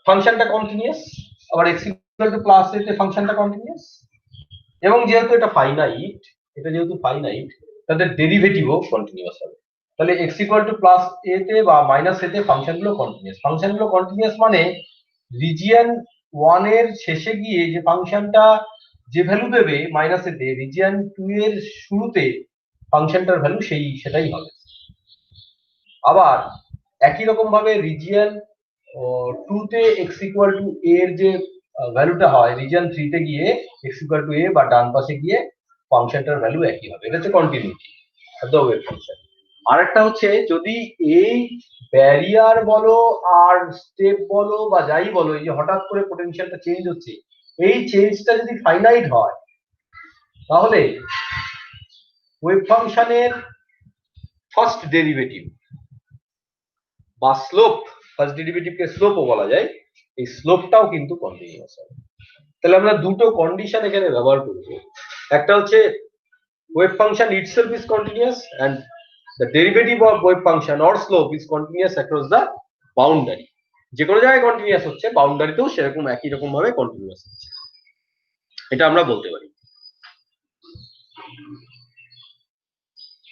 ফাংশনটা কন্টিনিউয়াস, আবার x equal to plus a তে ফাংশনটা কন্টিনিউয়াস, এবং যেহেতু এটা ফাইনাইট, এটা যেহেতু ফাইনাইট তাদের ডেরিভেটিভও কন্টিনিউয়াস হবে। তাহলে x equal to plus a তে বা মাইনাস a তে ফাংশনগুলো কন্টিনিউয়াস। ফাংশনগুলো কন্টিনিউয়াস মানে রিজিয়ন 1 এর শেষে গিয়ে যে ফাংশনটা যে ভ্যালু দেবে মাইনাস a তে, রিজিয়ন 2 এর শুরুতে ফাংশনটার ভ্যালু সেটাই হবে। আবার একই রকম ভাবে রিজিয়ন 2 তে x ইকুয়াল টু a এর যে ভ্যালুটা হয় রিজিয়ন 3 তে গিয়ে x ইকুয়াল টু a বা ডান পাশে গিয়ে ফাংশনটার ভ্যালু একই হবে। এটা হচ্ছে continuity of the wave function. আরেকটা হচ্ছে যদি এই ব্যারিয়ার বলো আর স্টেপ বলো বা যাই বলো, এই যে হঠাৎ করে পোটেনশিয়ালটা চেঞ্জ হচ্ছে, এই চেঞ্জটা যদি ফাইনাইট হয় তাহলে ওয়েভ ফাংশনের ফার্স্ট ডেরিভেটিভ বা স্লোপ, ফার্স্ট ডেরিভেটিভকে স্লোপও বলা যায়, এই স্লোপটাও কিন্তু কন্টিনিউয়াস হবে। তাহলে আমরা দুটো কন্ডিশন এখানে ব্যবহার করব। একটা হচ্ছে wave function itself is continuous and the derivative of wave function or slope is continuous across the boundary. যে কোনো জায়গায় কন্টিনিউয়াস হচ্ছে, বাউন্ডারিতেও সেরকম একই রকম ভাবে কন্টিনিউয়াস হচ্ছে, এটা আমরা বলতে পারি।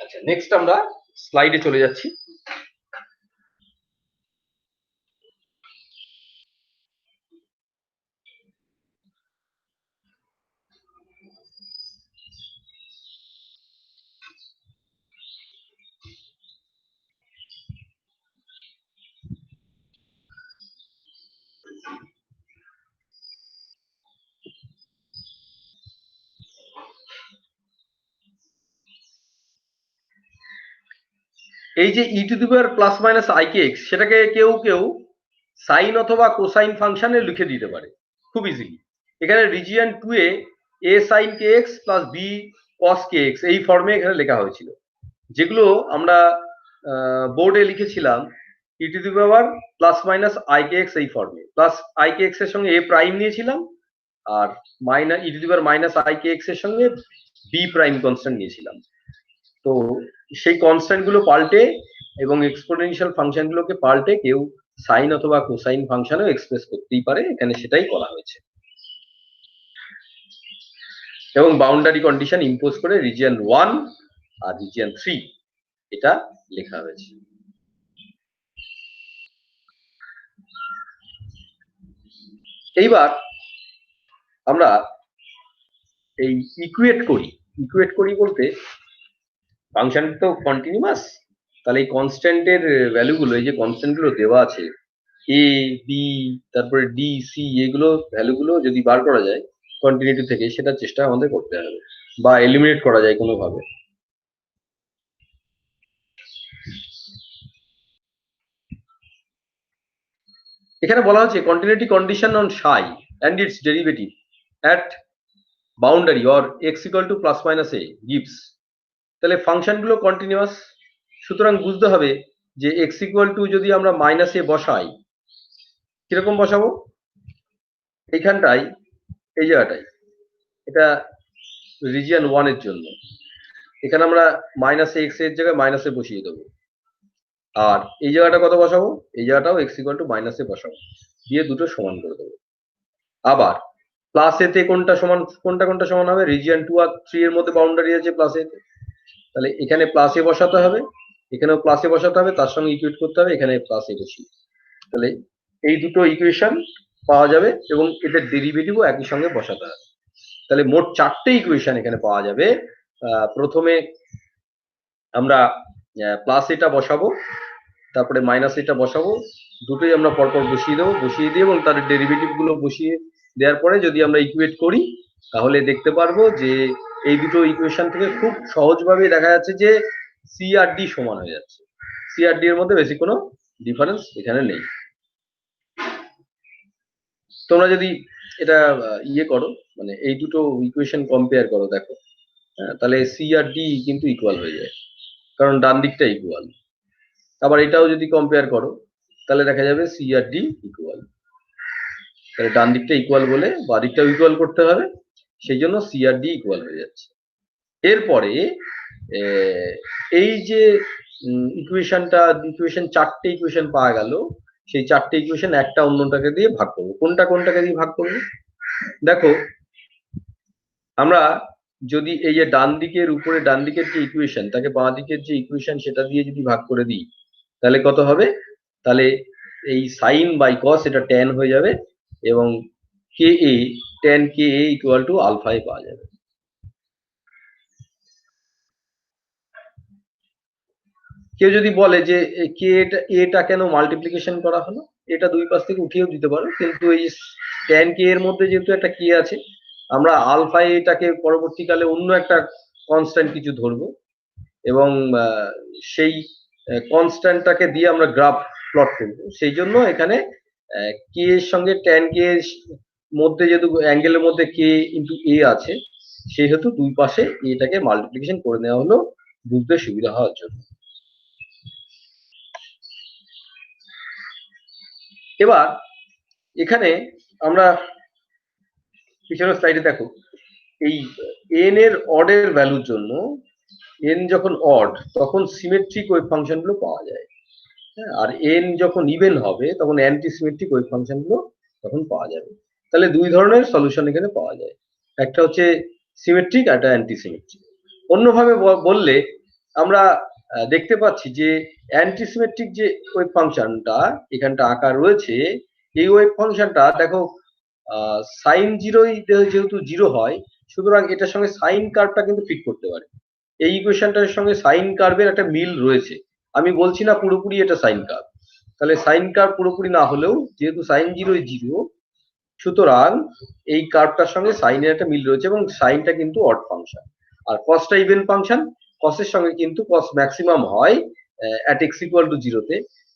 আচ্ছা, নেক্সট আমরা স্লাইডে চলে যাচ্ছি। এই যে e to the power plus minus I k x, সেটাকে কেউ কেউ সাইন অথবা কোসাইন ফাংশনে লিখে দিতে পারে খুব ইজিলি। এখানে রিজিয়ন 2 এ A sine k x plus B cos k x এই ফর্মে এখানে লেখা হয়েছিল, যেগুলো আমরা বোর্ডে লিখেছিলাম e to the power plus minus I k x এই ফর্মে। প্লাস আই কে এক্স এর সঙ্গে এ প্রাইম নিয়েছিলাম, আর minus e to the power minus I k x এর সঙ্গে বি প্রাইম কনস্ট্যান্ট নিয়েছিলাম। তো সেই কনস্ট্যান্ট গুলো পাল্টে এবং এক্সপোনেনশিয়াল ফাংশন গুলোকে পাল্টে কেউ সাইন অথবা কোসাইন ফাংশনও এক্সপ্রেস করতেই পারে, এখানে সেটাই করা হয়েছে। এবং বাউন্ডারি কন্ডিশন ইম্পোজ করে রিজিয়ন 1 আর রিজিয়ন 3 এটা লেখা হয়েছে। এইবার আমরা এই ইকুয়েট করি বলতে ফাংশন তো কন্টিনিউয়াস, তাহলে এই কনস্ট্যান্টের ভ্যালুগুলো, এই যে কনস্ট্যান্ট গুলো দেওয়া আছে এ বি তারপরে ডি সি, এগুলো ভ্যালুগুলো যদি বার করা যায় কন্টিনিউটি থেকে, সেটা চেষ্টা আমাদের করতে হবে বা এলিমিনেট করা যায় কোনোভাবে। এখানে বলা হচ্ছে continuity condition on Sai and it's derivative at boundary or x equal two plus minus A gives. তাহলে ফাংশনগুলো কন্টিনিউয়াস, সুতরাং বুঝতে হবে যে এক্স ইকুয়াল টু যদি আমরা মাইনাস এ বসাই, কিরকম বসাবো, এইখানটায় এই জায়গাটায়, এটা রিজিয়ন 1 এর জন্য, এখানে আমরা মাইনাস এক্স এর জায়গায় মাইনাসে বসিয়ে দেবো। আর এই জায়গাটা কত বসাবো, এই জায়গাটাও এক্স ইকুয়াল টু মাইনাসে বসাবো, দিয়ে দুটো সমান করে দেবো। আবার প্লাস এতে কোনটা সমান হবে, রিজিয়ন 2 আর 3 এর মধ্যে বাউন্ডারি আছে প্লাস এতে, তাহলে এখানে প্লাসে বসাতে হবে, এখানেও প্লাসে বসাতে হবে, তার সঙ্গে ইকুয়েট করতে হবে, এখানে প্লাসে বসি, তাহলে এই দুটো ইকুয়েশন পাওয়া যাবে এবং এদের ডেরিভেটিভও একই সঙ্গে বসাতে হবে। তাহলে মোট 4টে ইকুয়েশন এখানে পাওয়া যাবে। প্রথমে আমরা প্লাস এটা বসাবো, তারপরে মাইনাস এটা বসাবো, দুটোই আমরা পরপর বসিয়ে দেবো, বসিয়ে দিয়ে এবং তার ডেরিভেটিভ গুলো বসিয়ে দেওয়ার পরে যদি আমরা ইকুয়েট করি তাহলে দেখতে পারবো যে এই দুটো ইকুয়েশন থেকে খুব সহজভাবে দেখা যাচ্ছে যে সি আর ডি সমান হয়ে যাচ্ছে। সি আর ডি এর মধ্যে বেশি কোনো ডিফারেন্স এখানে নেই। তোমরা যদি এটা ইয়ে করো, মানে এই দুটো ইকুয়েশন কম্পেয়ার করো, দেখো তাহলে সি আর ডি কিন্তু ইকুয়াল হয়ে যায়, কারণ ডান দিকটা ইকুয়াল। আবার এটাও যদি কম্পেয়ার করো তাহলে দেখা যাবে সি আর ডি ইকুয়াল, তাহলে ডান দিকটা ইকুয়াল বলে বাঁ দিকটাও ইকুয়াল করতে হবে, সেই জন্য সি আর ডি ইকুয়াল হয়ে যাচ্ছে। এরপরে এই যে ইকুয়েশন 4টে ইকুয়েশন পাওয়া গেল, সেই 4টে ইকুয়েশন একটা অন্যটাকে দিয়ে ভাগ করবো। কোনটাকে দিয়ে ভাগ করবো, দেখো আমরা যদি এই যে ডান দিকের উপরে ডান দিকের যে ইকুয়েশন তাকে বাঁ দিকের যে ইকুয়েশন সেটা দিয়ে যদি ভাগ করে দিই তাহলে কত হবে, তাহলে এই সাইন বাই কস এটা ট্যান হয়ে যাবে এবং k a tan k a equal to আলফাই পাওয়া যাবে। কেউ যদি বলে যে কে এটা কেন মাল্টিপ্লিকেশন করা হলো, এটা দুই পাশ থেকে উঠিয়েও দিতে পারো, কিন্তু এই ট্যান কে এর মধ্যে যেহেতু একটা কে আছে, আমরা আলফা এটাকে পরবর্তীকালে অন্য একটা কনস্ট্যান্ট কিছু ধরবো এবং সেই কনস্ট্যান্টটাকে দিয়ে আমরা গ্রাফ প্লট করবো। সেই জন্য এখানে কে এর সঙ্গে ট্যান কে এর মধ্যে যেহেতু অ্যাঙ্গেলের মধ্যে কে ইন্টু এ আছে, সেহেতু দুই পাশে এটাকে মাল্টিপ্লিকেশন করে নেওয়া হলো বুঝতে সুবিধা হওয়ার জন্য। এবার এখানে আমরা পিছনের স্লাইডে দেখো, এই এন এর অডের ভ্যালুর জন্য এন যখন অড তখন সিমেট্রিক ওয়েভ ফাংশন গুলো পাওয়া যায়, আর এন যখন ইভেন হবে তখন অ্যান্টি সিমেট্রিক ওয়েভ ফাংশন গুলো তখন পাওয়া যাবে। তাহলে দুই ধরনের সলিউশন এখানে পাওয়া যায়, একটা হচ্ছে সিমেট্রিক আর একটা অ্যান্টি সিমেট্রিক। অন্যভাবে বললে আমরা দেখতে পাচ্ছি যে অ্যান্টি সিমেট্রিক যে ওয়েভ ফাংশনটা এখানটা আঁকা রয়েছে, এই ওয়েভ ফাংশনটা দেখো সাইন জিরোই যেহেতু জিরো হয়, সুতরাং এটার সঙ্গে সাইন কার্ভটা কিন্তু ফিট করতে পারে। এই ইকুয়েশনটার সঙ্গে সাইন কার্ভের একটা মিল রয়েছে। আমি বলছি না পুরোপুরি এটা সাইন কার্ভ, তাহলে সাইন কার্ভ পুরোপুরি না হলেও যেহেতু সাইন জিরোই জিরো, সুতরাং এই কার্ভটার সঙ্গে সাইনের একটা মিল রয়েছে এবং সাইনটা কিন্তু অড ফাংশন। আর কসটা ইভেন ফাংশন, কসের সঙ্গে কিন্তু কস ম্যাক্সিমাম হয় অ্যাট এক্স ইকুয়াল টু জিরোতে,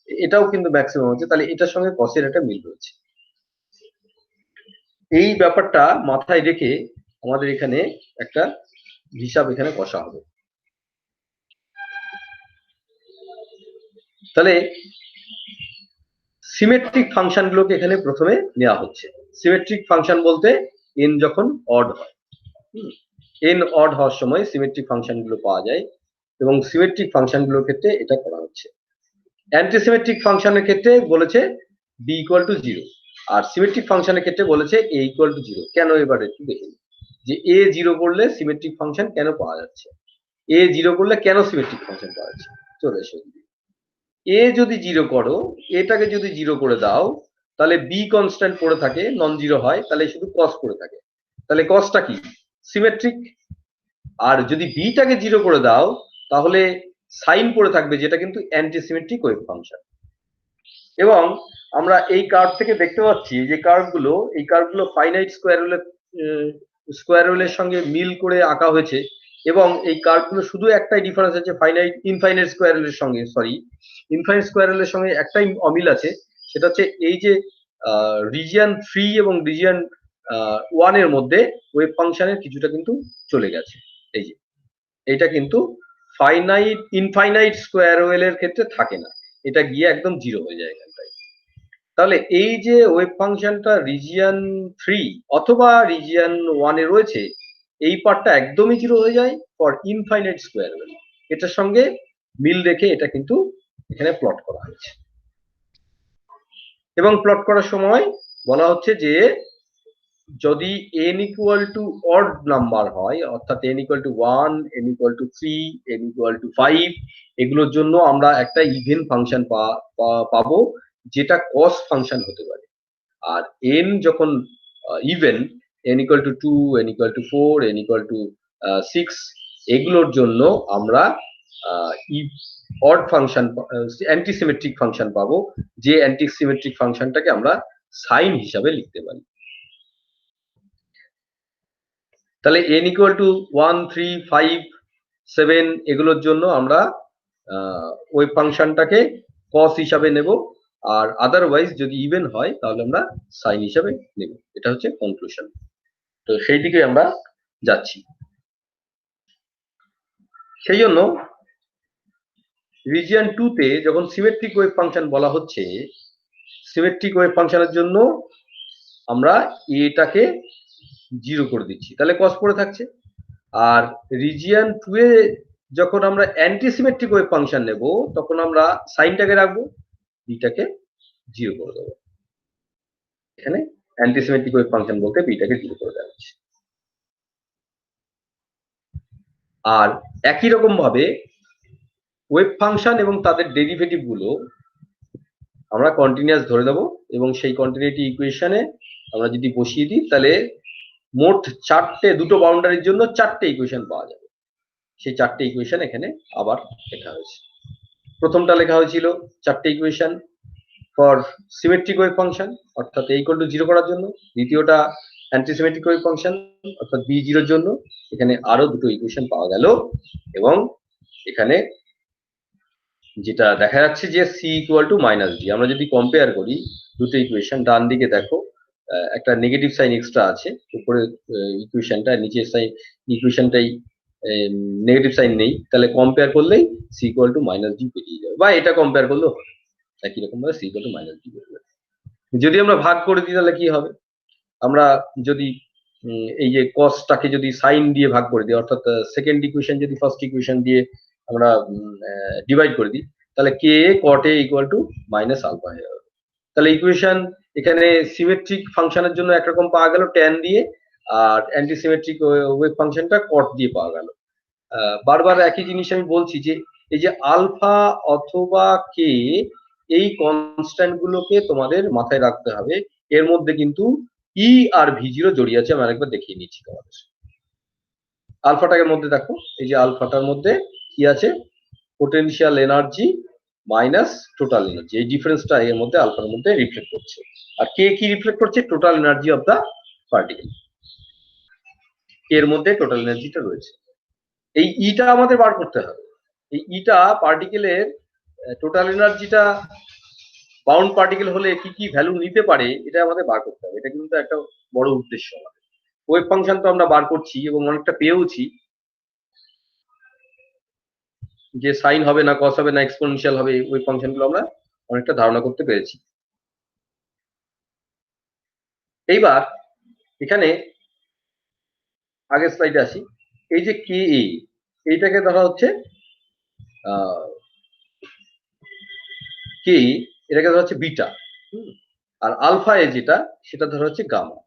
এটাও কিন্তু ম্যাক্সিমাম হচ্ছে, তাহলে এটার সঙ্গে কসের একটা মিল রয়েছে। এই ব্যাপারটা মাথায় রেখে আমাদের এখানে একটা হিসাব এখানে কষা হবে। তাহলে সিমেট্রিক ফাংশন গুলোকে এখানে প্রথমে নেওয়া হচ্ছে। সিমেট্রিক ফাংশন বলতে এন যখন অড হয়, এন অড হওয়ার সময় সিমেট্রিক ফাংশন গুলো পাওয়া যায় এবং সিমেট্রিক ফাংশন গুলোর ক্ষেত্রে এটা করা হচ্ছে। অ্যান্টিসিমেট্রিক ফাংশনের ক্ষেত্রে বলেছে বি ইকুয়াল টু জিরো, আর সিমেট্রিক ফাংশনের ক্ষেত্রে বলেছে এ ইকুয়াল টু জিরো। কেন এবার একটু দেখে নিই যে এ জিরো করলে সিমেট্রিক ফাংশন কেন পাওয়া যাচ্ছে, এ জিরো করলে কেন সিমেট্রিক ফাংশন পাওয়া যাচ্ছে। চলে এসো, এ যদি জিরো করো, এটাকে যদি জিরো করে দাও, তাহলে বি কনস্ট্যান্ট পড়ে থাকে, নন জিরো হয়, তাহলে শুধু কস পড়ে থাকে। তাহলে কসটা কি সিমেট্রিক। আর যদি বিটাকে জিরো করে দাও তাহলে সাইন পড়ে থাকবে, যেটা কিন্তু অ্যান্টিসিমেট্রিক ওয়েভ ফাংশন। এবং আমরা এই কার্ভ থেকে দেখতে পাচ্ছি যে এই কার্ভগুলো ফাইনাইট স্কোয়ার রুলের সঙ্গে মিল করে আঁকা হয়েছে এবং এই কার্ভগুলো শুধু একটাই ডিফারেন্স আছে ইনফাইনাইট স্কোয়ার রুলের সঙ্গে, ইনফাইনাইট স্কোয়ার রুলের সঙ্গে একটাই অমিল আছে, সেটা হচ্ছে এই যে রিজিয়ন 3 এবং রিজিয়ন 1 এর মধ্যে ওয়েভ ফাংশনের কিছুটা কিন্তু চলে গেছে। এই যে এটা কিন্তু ইনফাইনাইট স্কোয়ার ওয়েলের ক্ষেত্রে থাকে না, এটা গিয়ে একদম জিরো হয়ে যায় এখানটায়। তাহলে এই যে ওয়েভ ফাংশনটা রিজিয়ন 3 অথবা রিজিয়ন 1 এ রয়েছে, এই পার্টটা একদমই জিরো হয়ে যায় ফর ইনফাইনাইট স্কোয়ার ওয়েল। এটার সঙ্গে মিল রেখে এটা কিন্তু এখানে প্লট করা হয়েছে এবং প্লট করার সময় বলা হচ্ছে যে যদি n equal two odd number হয়, অর্থাৎ n equal to 1, n equal to 3, n equal two 5, এগুলোর জন্য আমরা একটা ইভেন ফাংশন পাবো যেটা কস ফাংশন হতে পারে। আর n যখন even, n equal to 2, n equal two 4, n equal two 6, এগুলোর জন্য আমরা অড ফাংশন অ্যান্টিসিমেট্রিক ফাংশন পাবো, যে অ্যান্টিসিমেট্রিক ফাংশনটাকে আমরা সাইন হিসাবে লিখতে পারি। তাহলে n ইকুয়াল টু 1, 3, 5, 7 এগুলোর জন্য আমরা ওই ফাংশনটাকে কস হিসাবে নেব, আর আদারওয়াইজ যদি ইভেন হয় তাহলে আমরা সাইন হিসাবে নেব। এটা হচ্ছে কনক্লুশন। তো সেই দিকে আমরা যাচ্ছি। সেই জন্য রিজিয়ন 2 তে যখন সিমেট্রিক ওয়েভ ফাংশন বলা হচ্ছে, সিমেট্রিক ওয়েভ ফাংশনের জন্য আমরা এটাকে জিরো করে দিচ্ছি, তাহলে কস পড়ে থাকছে। আর রিজিয়ন 2 এ যখন আমরা অ্যান্টিসিমেট্রিক ওয়েভ ফাংশন নেব তখন আমরা সাইনটাকে রাখবো, বিটাকে জিরো করে দেবো। এখানে অ্যান্টিসিমেট্রিক ওয়েভ ফাংশন বলতে বিটাকে জিরো করে দেওয়া হচ্ছে। আর একই রকম ভাবে ওয়েভ ফাংশন এবং তাদের ডেরিভেটিভ গুলো আমরা কন্টিনিউয়াস ধরে দেবো এবং সেই কন্টিনিউটি ইকুয়েশনে আমরা যদি বসিয়ে দিই তাহলে মোট দুটো বাউন্ডারির জন্য 4টে ইকুয়েশন পাওয়া যাবে। সেই 4টে ইকুয়েশন এখানে আবার লেখা হয়েছে। প্রথমটা লেখা হয়েছিল 4টে equation, for symmetric wave function অর্থাৎ a ইকুয়াল টু 0 করার জন্য, দ্বিতীয়টা অ্যান্টি সিমেট্রিক ওয়েভ ফাংশন অর্থাৎ b 0 এর জন্য। এখানে আরো দুটো ইকুয়েশন পাওয়া গেল এবং এখানে যেটা দেখা যাচ্ছে যে c equal to minus d। আমরা যদি কম্পেয়ার করি দুটো ইকুয়েশন, ডান দিকে দেখো একটা নেগেটিভ সাইন এক্সট্রা আছে, উপরে ইকুয়েশনটা নিচের সাইন ইকুয়েশনটাই নেগেটিভ সাইন নেই, তাহলে কম্পেয়ার করলেই c equal to minus d পেরিয়ে যাবে, বা এটা কম্পেয়ার করলেও হবে একই রকম ভাবে c equal to minus d পেরিয়ে যাবে। যদি আমরা ভাগ করে দিই তাহলে কি হবে, আমরা যদি এই যে কসটাকে যদি সাইন দিয়ে ভাগ করে দিই, অর্থাৎ সেকেন্ড ইকুয়েশন যদি ফার্স্ট ইকুয়েশন দিয়ে আমরা ডিভাইড করে দিই, তাহলে কে কট এ ইকুয়াল টু মাইনাস আলফা হয়ে যাবে। তাহলে ইকুয়েশন এখানে সিমেট্রিক ফাংশনের জন্য একরকম পাওয়া গেল ট্যান দিয়ে, আর অ্যান্টি সিমেট্রিক ওয়েভ ফাংশনটা কট দিয়ে পাওয়া গেল। বারবার একই জিনিস আমি বলছি যে এই যে আলফা অথবা কে, এই কনস্ট্যান্ট গুলোকে তোমাদের মাথায় রাখতে হবে। এর মধ্যে কিন্তু ই আর ভি0 জড়িয়ে আছে, আমি আরেকবার দেখিয়ে নিচ্ছি তোমাদের। আলফাটার মধ্যে দেখো, এই যে আলফাটার মধ্যে কি আছে, potential energy minus total energy, এই ডিফারেন্সটা এর মধ্যে আলফার মধ্যে রিফ্লেক্ট করছে। আর কে কি রিফ্লেক্ট করছে, total energy of the particle. এর মধ্যে টোটাল এনার্জিটা রয়েছে, এই ইটা আমাদের বার করতে হবে। এই ইটা পার্টিকেলের টোটাল এনার্জিটা বাউন্ড পার্টিকেল হলে কি কি ভ্যালু নিতে পারে, এটা আমাদের বার করতে হবে। এটা কিন্তু একটা বড় উদ্দেশ্য আমাদের। ওয়েভ ফাংশন তো আমরা বার করছি এবং অনেকটা পেয়েওছি, যে সাইন হবে না কস হবে না এক্সপোনেনশিয়াল হবে, ওয়েভ ফাংশন গুলো আমরা অনেকটা ধারণা করতে পেরেছি। এইবার এখানে আগের স্লাইডে আসি। এই যে কে এ, এইটাকে ধরা হচ্ছে কে, এটাকে ধরা হচ্ছে বিটা, আর আলফা এ যেটা সেটা ধরা হচ্ছে গামা।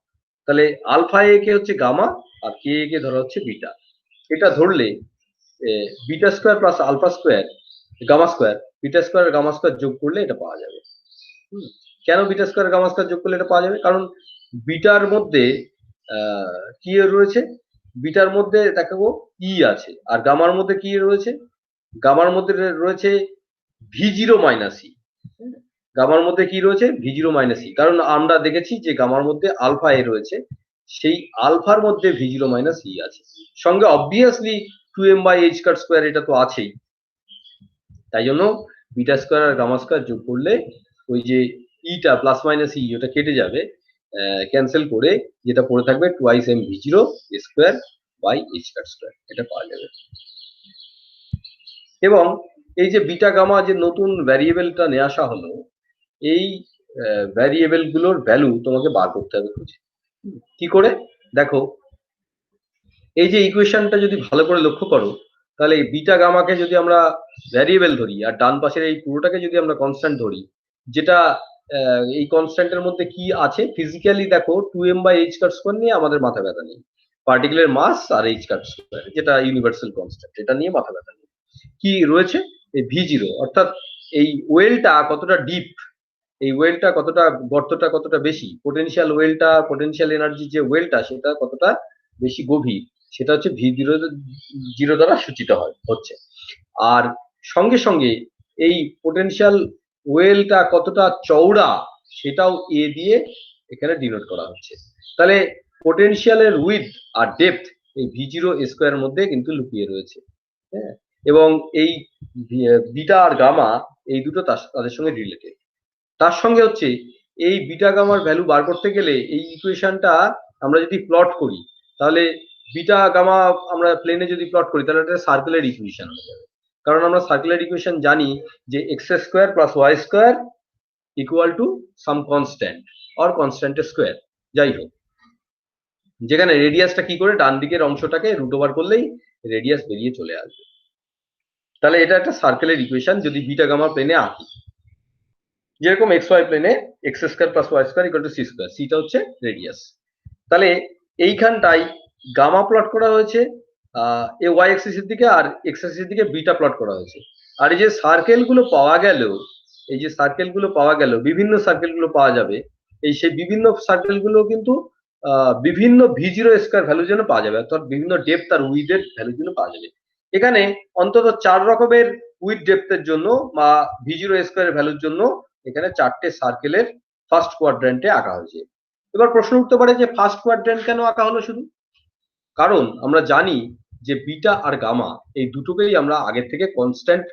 তাহলে আলফা এ কে হচ্ছে গামা আর কে এ কে ধরা হচ্ছে বিটা। এটা ধরলে beta square plus alpha square gamma square, beta square gamma square যোগ করলে এটা পাওয়া যাবে। কেন বিটা স্কোয়ার গামা স্কোয়ার যোগ করলে এটা পাওয়া যাবে, কারণ বিটার মধ্যে কি রয়েছে, বিটার মধ্যে দেখাবো ই আছে, আর গামার মধ্যে কি রয়েছে, গামার মধ্যে রয়েছে ভি0 মাইনাস ই। গামার মধ্যে কি রয়েছে, ভি0 মাইনাস ই, কারণ আমরা দেখেছি যে গামার মধ্যে আলফা এ রয়েছে, সেই আলফার মধ্যে ভি0 মাইনাস ই আছে, সঙ্গে অবভিয়াসলি 2m/h² এটা তো আছেই। তাই জন্য বিটা স্কোয়ার আর গামা স্কোয়ার যোগ করলে ওই যে ইটা প্লাস মাইনাস ই ওটা কেটে যাবে, ক্যান্সেল করে যেটা পড়ে থাকবে 2m/h²/h², এটা পাওয়া যাবে। এবং এই যে বিটা গামা যে নতুন ভ্যারিয়েবলটা নিয়ে আসা হলো, এই ভ্যারিয়েবল গুলোর ভ্যালু তোমাকে বার করতে হবে খুঁজে। কি করে, দেখো এই যে ইকুয়েশনটা যদি ভালো করে লক্ষ্য করো, তাহলে বিটা গামাকে যদি আমরা ভ্যারিয়েবল ধরি আর ডান পাশের এই পুরোটাকে যদি আমরা কনস্ট্যান্ট ধরি, যেটা এই কনস্ট্যান্টের মধ্যে কি আছে ফিজিক্যালি দেখো 2m/h² নিয়ে আমাদের মাথা ব্যথা নেই, পার্টিকেলের মাস আর h², যেটা ইউনিভার্সাল কনস্ট্যান্ট, এটা নিয়ে মাথা ব্যথা নেই। কি রয়েছে, এই ভি0, অর্থাৎ এই ওয়েলটা কতটা ডিপ, এই ওয়েলটা কতটা, গর্তটা কতটা বেশি, পোটেনশিয়াল ওয়েলটা, পোটেনশিয়াল এনার্জি যে ওয়েলটা সেটা কতটা বেশি গভীর, সেটা হচ্ছে ভি0 দ্বারা সূচিত হচ্ছে। আর সঙ্গে সঙ্গে এই পোটেনশিয়াল ওয়েলটা কতটা চওড়া, সেটাও এ দিয়ে এখানে ডিনোট করা হচ্ছে। তাহলে পোটেনশিয়ালের উইথ আর ডেপথ এই ভি0² মধ্যে কিন্তু লুকিয়ে রয়েছে। হ্যাঁ, এবং এই বিটা আর গামা এই দুটো তাদের সঙ্গে রিলেটেড। তার সঙ্গে হচ্ছে এই বিটা গামার ভ্যালু বার করতে গেলে এই ইকুয়েশনটা আমরা যদি প্লট করি, তাহলে বিটা গামা আমরা প্লেনে যদি প্লট করি তাহলে এটা সার্কুলার ইকুয়েশন হয়ে যাবে। কারণ আমরা সার্কুলার ইকুয়েশন জানি যে x² + y² equal to some constant or কনস্ট্যান্টের স্কোয়ার, যাই হোক, যেখানে রেডিয়াসটা কি করে ডান দিকের অংশটাকে √ওভার করলেই রেডিয়াস বেরিয়ে চলে আসবে। তাহলে এটা একটা সার্কেলের ইকুয়েশন যদি বিটা গামা প্লেনে আঁকি, যেরকম xy প্লেনে x² + y² = c², সিটা হচ্ছে রেডিয়াস। তাহলে এইখানটাই গামা প্লট করা হয়েছে এ ওয়াই অ্যাক্সিস এর দিকে, আর এক্স অ্যাক্সিস এর দিকে বিটা প্লট করা হয়েছে। আর এই যে সার্কেলগুলো পাওয়া গেল, এই যে সার্কেলগুলো পাওয়া গেল, বিভিন্ন সার্কেলগুলো পাওয়া যাবে, এই সেই বিভিন্ন সার্কেলগুলো কিন্তু বিভিন্ন ভি0² ভ্যালুর জন্য পাওয়া যাবে, অর্থাৎ বিভিন্ন ডেপথ আর উইডথের ভ্যালুর জন্য পাওয়া যাবে। এখানে অন্তত 4 রকমের উইথ ডেপথের জন্য বা ভি0² ভ্যালুর জন্য এখানে 4টে সার্কেলের ফার্স্ট কোয়াড্র্যান্টে আঁকা হয়েছে। এবার প্রশ্ন উঠতে পারে যে ফার্স্ট কোয়াড্র্যান্ট কেন আঁকা হলো শুধু? কারণ আমরা জানি যে বিটা আর গামা এই দুটোকেই আমরা আগের থেকে কনস্ট্যান্ট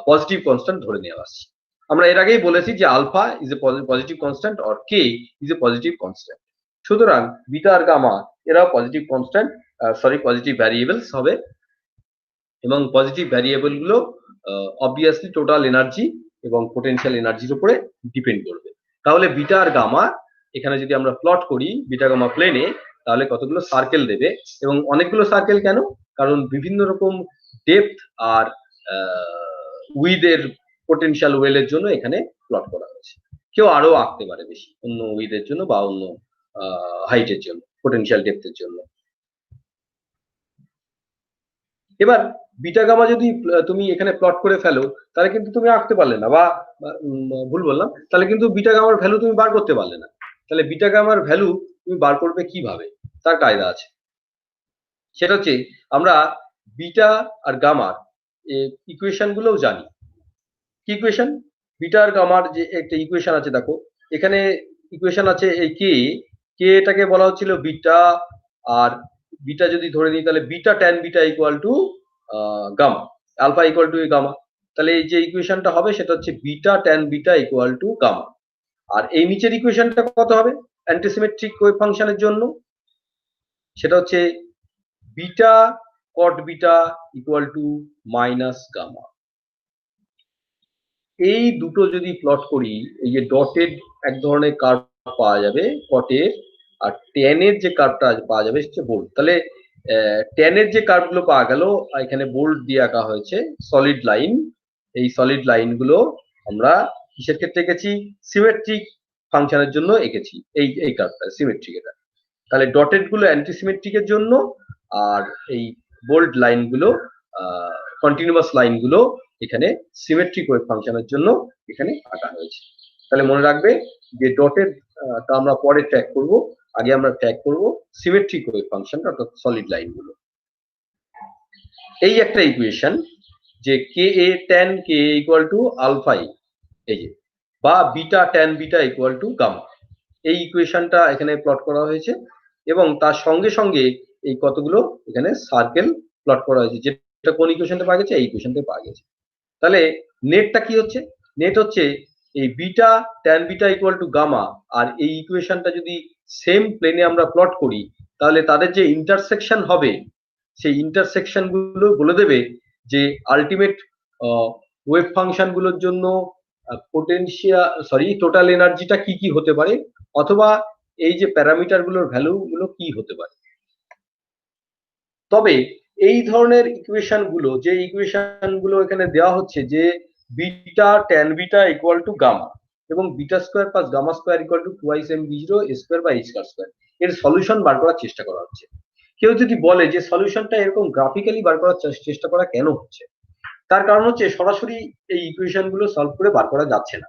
পজিটিভ কনস্ট্যান্ট ধরে নিয়ে আসছি। আমরা এর আগেই বলেছি যে alpha is a positive constant or K is a positive constant. সুতরাং বিটা আর গামা এরাও পজিটিভ কনস্ট্যান্ট পজিটিভ ভ্যারিয়েবলস হবে, এবং পজিটিভ ভ্যারিয়েবল গুলো অবভিয়াসলি টোটাল এনার্জি এবং পোটেনশিয়াল এনার্জির উপরে ডিপেন্ড করবে। তাহলে বিটা আর গামা এখানে যদি আমরা প্লট করি বিটা গামা প্লেনে, তাহলে কতগুলো সার্কেল দেবে, এবং অনেকগুলো সার্কেল কেন? কারণ বিভিন্ন রকম ডেপথ আর উইথের পোটেনশিয়াল ওয়েলের জন্য এখানে প্লট করা হয়েছে। কেউ আরো আঁকতে পারে বেশি অন্য উইথের জন্য বা অন্য হাইটের জন্য, পোটেনশিয়াল ডেপথের জন্য। এবার বিটা গামা যদি তুমি এখানে প্লট করে ফেলো, তাহলে কিন্তু তুমি আঁকতে পারলে না, বা ভুল বললাম, তাহলে কিন্তু বিটা গামার ভ্যালু তুমি বার করতে পারলে না। তাহলে বিটা গামার ভ্যালু তুমি বার করবে কিভাবে? তার কায়দা আছে। সেটা হচ্ছে আমরা বিটা আর গামার ইকুয়েশন গুলোও জানি। কি ইকুয়েশন? বিটা আর গামার যে একটা ইকুয়েশন আছে, দেখো এখানে ইকুয়েশন আছে এই কে এটাকে বলা হচ্ছিল বিটা, আর বিটা যদি ধরে নিই তাহলে beta tan beta equal to gamma, alpha equal to gamma. তাহলে এই যে ইকুয়েশনটা হবে সেটা হচ্ছে beta tan beta equal to gamma. আর এই নিচের ইকুয়েশনটা কত হবে অ্যান্টিসিমেট্রিক ওয়েভ ফাংশনের জন্য? সেটা হচ্ছে beta cot beta equal to minus gamma. এই দুটো যদি প্লট করি, এই যে ডটেড এক ধরনের কার্ভ পাওয়া যাবে কটের, আর ট্যানের যে কার্ভটা পাওয়া যাবে সেটা বোল্ড। তাহলে ট্যানের যে কার্ভগুলো পাওয়া গেল এখানে বোল্ড দিয়ে আঁকা হয়েছে সলিড লাইন। এই সলিড লাইনগুলো আমরা কিসের ক্ষেত্রে এঁকেছি? সিমেট্রিক ফাংশনের জন্য এঁকেছি এই কার্ভটা সিমেট্রিক। এটা তাহলে ডটেড গুলো অ্যান্টিসিমেট্রিকের জন্য, আর এই বোল্ড লাইনগুলো কন্টিনিউয়াস লাইনগুলো এখানে সিমেট্রিক ওয়েভ ফাংশনের জন্য এখানে আঁকা হয়েছে। তাহলে মনে রাখবে যে ডটেড টা আমরা পরে ট্র্যাক করব, আগে আমরা ট্র্যাক করব সিমেট্রিক ওয়েভ ফাংশন অর্থাৎ সলিড লাইনগুলো। এই একটা ইকুয়েশন যে k a tan k equal to alpha, এই যে, বা beta tan beta equal to gamma, এই ইকুয়েশনটা এখানে প্লট করা হয়েছে, এবং তার সঙ্গে সঙ্গে এই কতগুলো এখানে সার্কেল প্লট করা হয়েছে, যেটা কোন ইকুয়েশনটা পাওয়া গেছে? এই ইকুয়েশনটা পাওয়া গেছে। তাহলে নেটটা কি হচ্ছে? নেট হচ্ছে এই beta tan beta equal to gamma, আর এই ইকুয়েশনটা যদি সেম প্লেনে আমরা প্লট করি, তাহলে তাদের যে ইন্টারসেকশন হবে সেই ইন্টারসেকশন গুলো বলে দেবে যে আলটিমেট ওয়েভ ফাংশন গুলোর জন্য টোটাল এনার্জিটা কি কি হতে পারে, অথবা এই যে প্যারামিটার গুলোর ভ্যালু গুলো কি হতে পারে। তবে এই ধরনের ইকুয়েশন গুলো, যে ইকুয়েশন গুলো এখানে দেওয়া হচ্ছে যে beta tan beta equal to gamma এবং beta square plus gamma square equal to twice m b zero a square by square square, এর সলিউশন বার করার চেষ্টা করা হচ্ছে। কেউ যদি বলে যে সলিউশনটা এরকম গ্রাফিক্যালি বার করার চেষ্টা করা কেন হচ্ছে, তার কারণ হচ্ছে সরাসরি এই ইকুয়েশন গুলো সলভ করে বার করা যাচ্ছে না।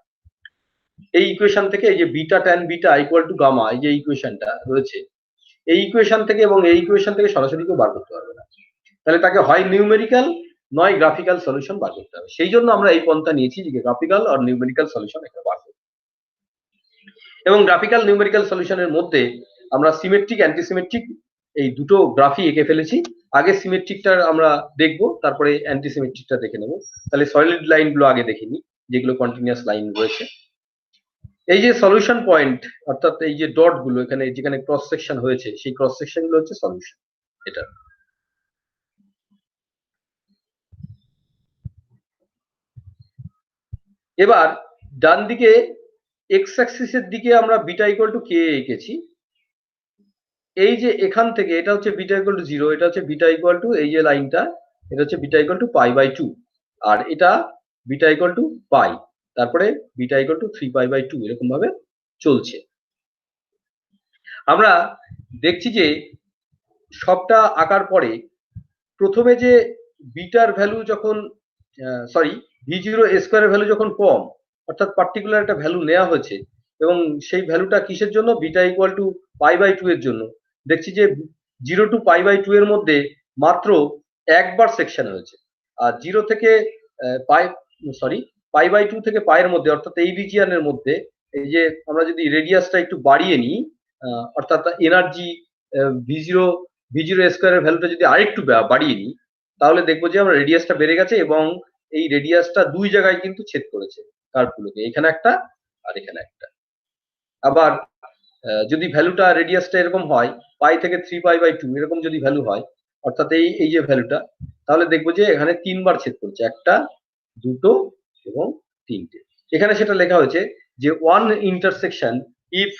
এই ইকুয়েশন থেকে এই যে beta tan beta equal to gamma, এই যে ইকুয়েশনটা রয়েছে, এই ইকুয়েশন থেকে এবং এই ইকুয়েশন থেকে সরাসরি কেউ বার করতে পারবে না। তাহলে তাকে হয় নিউমেরিক্যাল নয় গ্রাফিক্যাল সলিউশন বার করতে হবে। সেই জন্য আমরা এই পন্থা নিয়েছি যে গ্রাফিক্যাল আর নিউমেরিক্যাল সলিউশন এখানে বার করব। এবং গ্রাফিক্যাল নিউমেরিক্যাল সলিউশনের মধ্যে আমরা সিমেট্রিক অ্যান্টিসিমেট্রিক এই দুটো গ্রাফি এঁকে ফেলেছি। আগে সিমেট্রিকটা আমরা দেখবো, তারপরে অ্যান্টিসিমেট্রিকটা দেখে নেবো। তাহলে সলিড লাইন গুলো আগে দেখে নিই, যেগুলো কন্টিনিউয়াস লাইন রয়েছে। এই যে সলিউশন পয়েন্ট অর্থাৎ এই যে ডট গুলো এখানে যেখানে ক্রস সেকশন হয়েছে, সেই ক্রস সেকশন গুলো হচ্ছে সলিউশন। এটা এবার ডান দিকে এক্স অ্যাক্সিসের দিকে আমরা বিটা ইকুয়াল টু কে এঁকেছি। এই যে এখান থেকে এটা হচ্ছে বিটা ইকুয়াল টু 0, এটা হচ্ছে বিটা ইকুয়াল টু এই যে লাইনটা, এটা হচ্ছে beta equal to pi by 2, আর এটা বিটা ইকুয়াল টু পাই, তারপরে beta equal to 3 pi by 2, এরকম ভাবে চলছে। আমরা দেখছি যে সবটা আঁকার পরে প্রথমে যে বিটার ভ্যালু যখন v0 স্কোয়ারের ভ্যালু যখন কম, অর্থাৎ পার্টিকুলার একটা ভ্যালু নেওয়া হয়েছে, এবং সেই ভ্যালুটা কিসের জন্য? Beta equal to pi by 2 এর জন্য। দেখছি যে 0 টু পাই বাই 2 এর মধ্যে মাত্র একবার সেকশন হয়েছে, আর 0 থেকে π/2 থেকে পায়ের মধ্যে, অর্থাৎ এই রিজিয়নের মধ্যে, এই যে আমরা যদি রেডিয়াসটা একটু বাড়িয়ে নিই, অর্থাৎ এনার্জি v0 স্কোয়ারের ভ্যালুটা যদি আরেকটু বাড়িয়ে নিই, তাহলে দেখবো যে আমরা রেডিয়াসটা বেড়ে গেছে এবং এই রেডিয়াসটা দুই জায়গায় কিন্তু ছেদ করেছে কার্ভগুলোকে, এখানে একটা আর এখানে একটা। আবার যদি ভ্যালুটা রেডিয়াসটা এরকম হয় পাই থেকে 3π/2 এরকম যদি ভ্যালু হয়, অর্থাৎ এই যে ভ্যালুটা, তাহলে দেখবো যে এখানে 3বার ছেদ করছে, একটা, দুটো এবং তিনটে। এখানে সেটা লেখা হয়েছে যে one intersection if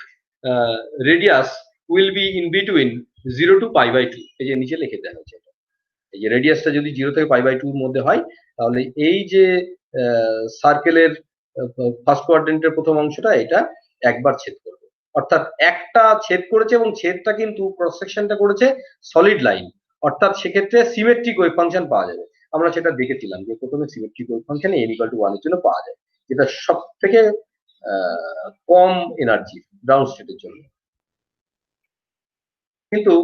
radius will be in between 0 to π/2, এই যে নিচে লিখে দেওয়া হয়েছে। এই যে রেডিয়াসটা যদি 0 থেকে π/2 এর মধ্যে হয়, তাহলে এই যে সার্কেলের ফার্স্ট কোয়াড্রেন্টের প্রথম অংশটা, এটা একবার ছেদ করবে, অর্থাৎ একটা ছেদ করেছে এবং ছেদটা কিন্তু ক্রস সেকশনটা করেছে সলিড লাইন, অর্থাৎ সেক্ষেত্রে সিমেট্রিক ওয়েভ ফাংশন পাওয়া যাবে। আমরা সেটা দেখেছিলাম যে প্রথমে সিমেট্রিক ওয়েভ ফাংশন n = 1 এর জন্য পাওয়া যায়, যেটা সব থেকে কম এনার্জি গ্রাউন্ড স্টেটের জন্য। কিন্তু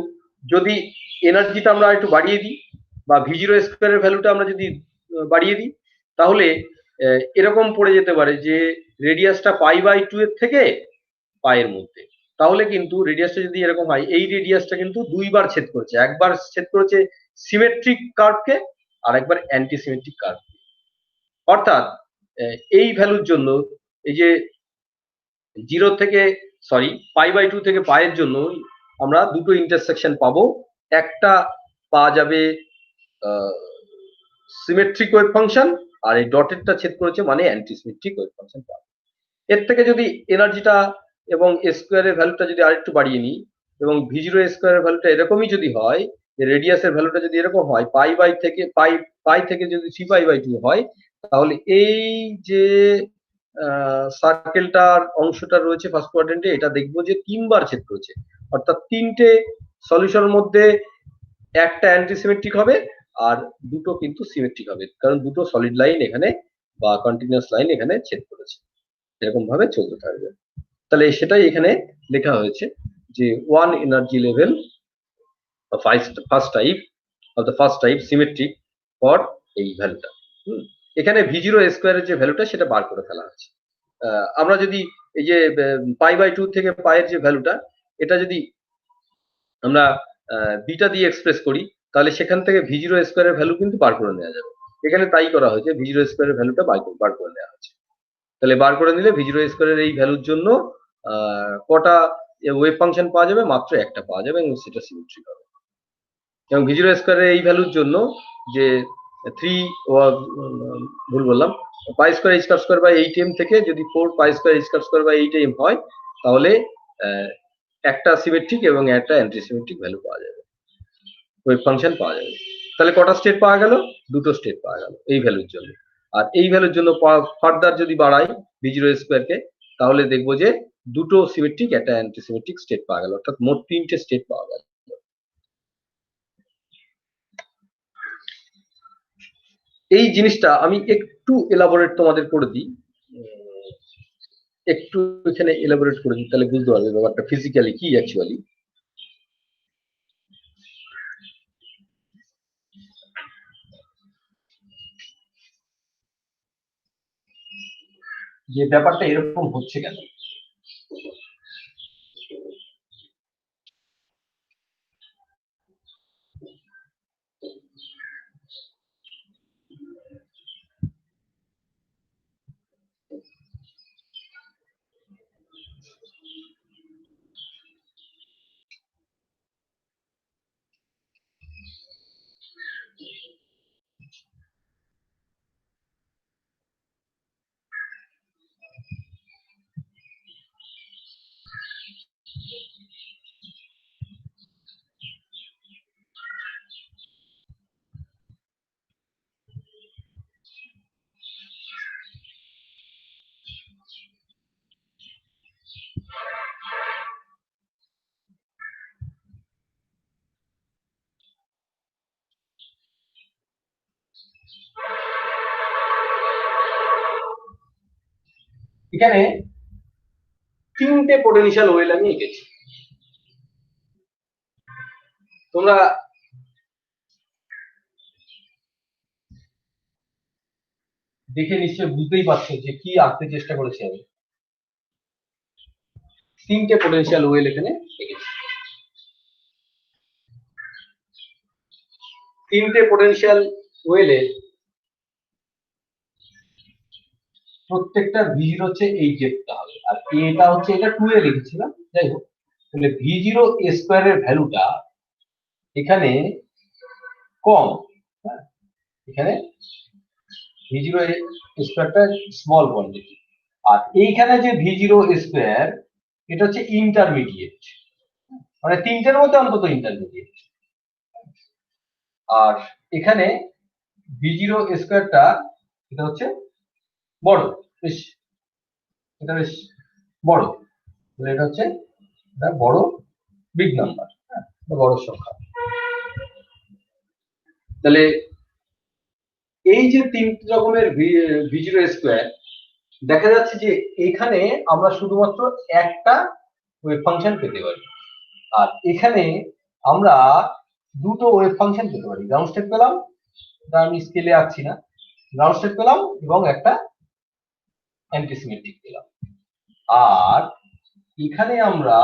যদি এনার্জিটা আমরা একটু বাড়িয়ে দিই, বা v0 স্কোয়ারের ভ্যালুটা আমরা যদি বাড়িয়ে দিই, তাহলে এরকম পড়ে যেতে পারে যে রেডিয়াসটা π/2 এর থেকে পায়ের মধ্যে, তাহলে কিন্তু রেডিয়াসটা যদি এরকম হয়, এই রেডিয়াসটা কিন্তু দুইবার ছেদ করেছে, একবার ছেদ করেছে সিমেট্রিক কার্ভকে আর একবার অ্যান্টি সিমেট্রিক কার্ভ। অর্থাৎ এই ভ্যালুর জন্য, এই যে 0 থেকে π/2 থেকে পায়ের জন্য আমরা দুটো ইন্টারসেকশন পাবো, একটা পাওয়া যাবে সিমেট্রিক ওয়েভ ফাংশন, আর এই ডটেরটা ছেদ করেছে মানে অ্যান্টি সিমেট্রিক ওয়েভ ফাংশন পাবো। এর থেকে যদি এনার্জিটা এবং স্কোয়ারের ভ্যালুটা যদি আরেকটু বাড়িয়ে নিই, এবং v0 স্কোয়ারের ভ্যালুটা এরকমই যদি হয়, যে রেডিয়াসের ভ্যালুটা যদি এরকম হয়, পাই থেকে যদি 3π/2 হয়, তাহলে এই যে সার্কেলটার অংশটা রয়েছে ফার্স্ট কোয়াড্রেন্টে, এটা দেখবো যে 3বার ছেদ করেছে, অর্থাৎ তিনটে সলিউশনের মধ্যে একটা অ্যান্টিসিমেট্রিক হবে আর দুটো কিন্তু সিমেট্রিক হবে, কারণ দুটো সলিড লাইন এখানে বা কন্টিনিউয়াস লাইন এখানে ছেদ করেছে। এরকম ভাবে চলতে থাকবে। তাহলে সেটাই এখানে লেখা হয়েছে যে one energy level first type symmetric for এই ভ্যালুটা। এখানে v0 স্কোয়ারের যে ভ্যালুটা সেটা বার করে ফেলা হয়েছে। আমরা যদি এই যে π/2 থেকে পায়ের যে ভ্যালুটা, এটা যদি আমরা বিটা দিয়ে এক্সপ্রেস করি, তাহলে সেখান থেকে v0 স্কোয়ারের ভ্যালু কিন্তু বার করে নেওয়া যাবে। এখানে তাই করা হয়েছে, v0 স্কোয়ারের ভ্যালুটা বার করে নেওয়া হয়েছে। তাহলে বার করে নিলে v0 স্কোয়ারের এই ভ্যালুর জন্য কটা ওয়েভ ফাংশন পাওয়া যাবে? মাত্র একটা পাওয়া যাবে, এবং সেটা সিমেট্রিক হবে। এবং v0 স্কোয়ারের এই ভ্যালুর জন্য যে ভুল বললাম, π² থেকে যদি 4π² হয়, তাহলে একটা সিমেট্রিক এবং একটা অ্যান্টিসিমেট্রিক ভ্যালু পাওয়া যাবে, ওয়েভ ফাংশন পাওয়া যাবে। তাহলে কটা স্টেট পাওয়া গেল? দুটো স্টেট পাওয়া গেল এই ভ্যালুর জন্য। আর এই ভ্যালুর জন্য ফার্দার যদি বাড়াই v0 স্কোয়ারকে, তাহলে দেখবো যে দুটো সিমেট্রিক একটা অ্যান্টিসিমেট্রিক স্টেট পাওয়া গেল, অর্থাৎ মোট 3টে স্টেট পাওয়া গেল। এই জিনিসটা আমি একটু এলাবোরেট তোমাদের করে দিই, একটু এখানে এলাবোরেট করে দিই, তাহলে বুঝতে পারবে ব্যাপারটা ফিজিক্যালি কি অ্যাকচুয়ালি। যে ব্যাপারটা এরকম হচ্ছে কেন। এখানে 3টে পোটেনশিয়াল ওয়েল আমি এঁকেছি। তোমরা দেখে নিশ্চয়ই বুঝতেই পারছো যে কি আঁকতে চেষ্টা করেছি আমি। তিনটে পোটেনশিয়াল ওয়েল এখানে এঁকেছি। তিনটে পোটেনশিয়াল ওয়েলে প্রত্যেকটা V0 হচ্ছে এই ডেপথটা হবে, আর এটা হচ্ছে, এটা 2 এ লিখেছিলাম, যাই হোক। তাহলে V0 স্কয়ার এর ভ্যালুটা এখানে কম, হ্যাঁ, এখানে V0 স্কয়ারটা স্মল কোয়ান্টিটি, আর এইখানে যে V0 স্কয়ার এটা হচ্ছে ইন্টারমিডিয়েট, মানে তিনটের মধ্যে অন্তত ইন্টারমিডিয়েট। আর এখানে V0 স্কয়ারটা এটা হচ্ছে বড়, বেশ, এটা বেশ বড়, তাহলে এটা হচ্ছে এটা বড়, বিগ নাম্বার, হ্যাঁ, বড় সংখ্যা। তাহলে এই যে তিন রকমের V0 স্কয়ার, দেখা যাচ্ছে যে এখানে আমরা শুধুমাত্র একটা ওয়েভ ফাংশন পেতে পারি, আর এখানে আমরা দুটো ওয়েভ ফাংশন পেতে পারি। গ্রাউন্ড স্টেট পেলাম, এটা আমি স্কেলে আঁকছি না, গ্রাউন্ড স্টেট পেলাম এবং একটা অ্যান্টিসিমেট্রিক পেলাম। আর এখানে আমরা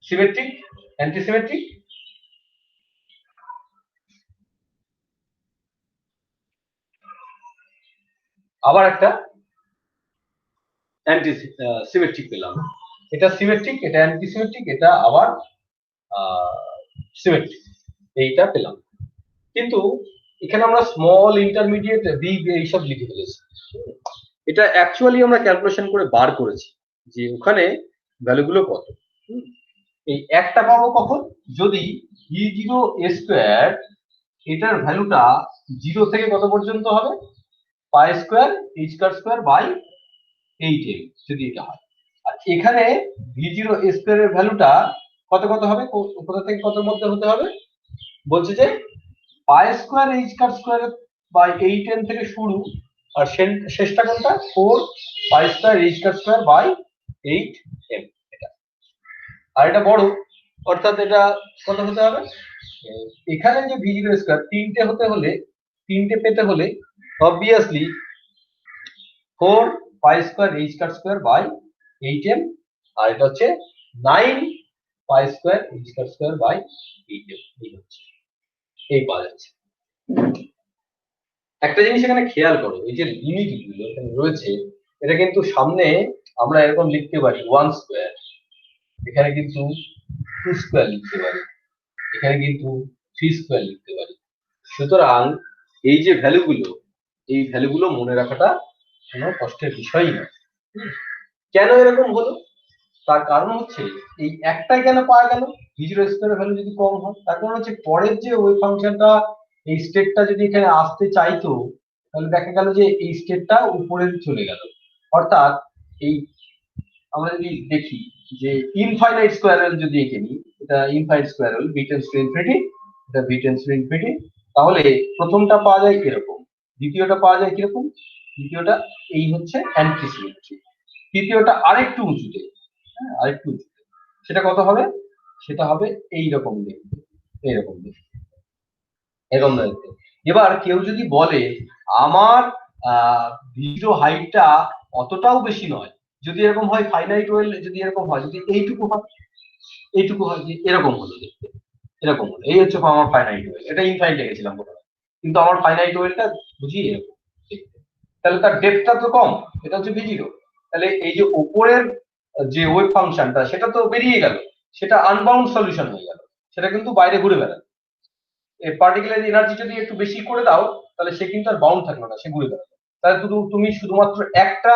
সিমেট্রিক, অ্যান্টিসিমেট্রিক, আবার একটা অ্যান্টি সিমেট্রিক পেলাম। এটা সিমেট্রিক, এটা অ্যান্টিসিমেট্রিক, এটা আবার সিমেট্রিক, এইটা পেলাম। কিন্তু এখানে আমরা স্মল, ইন্টারমিডিয়েট, বিগ এইসব লিখে ফেলেছি। এটা অ্যাকচুয়ালি আমরা ক্যালকুলেশন করে বার করেছি যে ওখানে ভ্যালুগুলো কত। এই একটা পাবো কখন, যদি V0 স্কয়ার এটার ভ্যালুটা 0 থেকে কত পর্যন্ত হবে, pi square h square by 8m, যদি এটা হয়। আর এখানে V0 স্কয়ার এর ভ্যালুটা কত কত হবে, কোথা থেকে কতর মধ্যে হতে হবে, বলছে যে pi square h square by 8m থেকে শুরু, আর শেষটা কোনটা, 4 pi square h square by 8m, এটা। আর এটা বড়, অর্থাৎ এটা কত হতে হবে, এখানে যে V0 স্কয়ার তিনটে হতে হলে, তিনটে পেতে হলে obviously 4 pi square h square by 8m, আর এটা হচ্ছে 9 pi square h square by 8m, এই হচ্ছে, এই পাওয়া যাচ্ছে। একটা জিনিস এখানে খেয়াল করো, এই যে লিমিট গুলো এখানে রয়েছে, এটা কিন্তু সামনে আমরা এরকম লিখতে পারি 1 স্কয়ার, এখানে কিন্তু 2 স্কয়ার লিখতে পারি, এখানে কিন্তু 3 স্কয়ার লিখতে পারি। সুতরাং এই যে ভ্যালুগুলো, এই ভ্যালুগুলো মনে রাখাটা কোনো কষ্টের বিষয়ই নয়। কেন এরকম হলো, তার কারণ হচ্ছে এই একটাই কেন পাওয়া গেল, V0 স্কয়ারের ভ্যালু যদি কম হয়, তার কারণ হচ্ছে পরের যে ওয়েভ ফাংশনটা, এই স্টেটটা যদি এখানে আসতে চাইতো, তাহলে দেখা গেল যে এই স্টেটটা উপরে চলে গেল। অর্থাৎ এই আমরা যদি দেখি যে ইনফাইনাইট স্কোয়ারেল যদি এঁকে নিই, এটা infinite squirrel, v tends to infinity, এটা v টেন্ডস টু ইনফিনিটি, তাহলে প্রথমটা পাওয়া যায় কিরকম, দ্বিতীয়টা পাওয়া যায় কিরকম, দ্বিতীয়টা এই হচ্ছে অ্যান্টিসিমেট্রি, তৃতীয়টা আরেকটু উঁচুতে, হ্যাঁ, আরেকটু উঁচুতে, সেটা কত হবে, সেটা হবে এইরকম দেখতে, এইরকম দেখতে, এরকম দেখতে। এবার কেউ যদি বলে আমার V0 হাইটটা অতটাও বেশি নয়, যদি এরকম হয় ফাইনাইট ওয়েল, যদি এরকম হয়, যদি এইটুকু হয়, এইটুকু হয়, যে এরকম হলো দেখতে, এরকম হলো, এই হচ্ছে আমার ফাইনাইট ওয়েল, এটা ইনফাইনাইট লিখেছিলাম প্রথমে, কিন্তু আমার ফাইনাইট ওয়েলটা বুঝি এরকম দেখতে, তাহলে তার ডেপথটা তো কম, এটা হচ্ছে V0। তাহলে এই যে উপরের যে ওয়েভ ফাংশনটা সেটা তো বেরিয়ে গেল, সেটা আনবাউন্ড সলিউশন হয়ে গেল, সেটা কিন্তু বাইরে ঘুরে বেড়াবে। পার্টিকুলার এনার্জি যদি একটু বেশি করে দাও, তাহলে সে কিন্তু আর বাউন্ড থাকলো না, সে ঘুরে বেড়াবে। তাহলে তুমি শুধুমাত্র একটা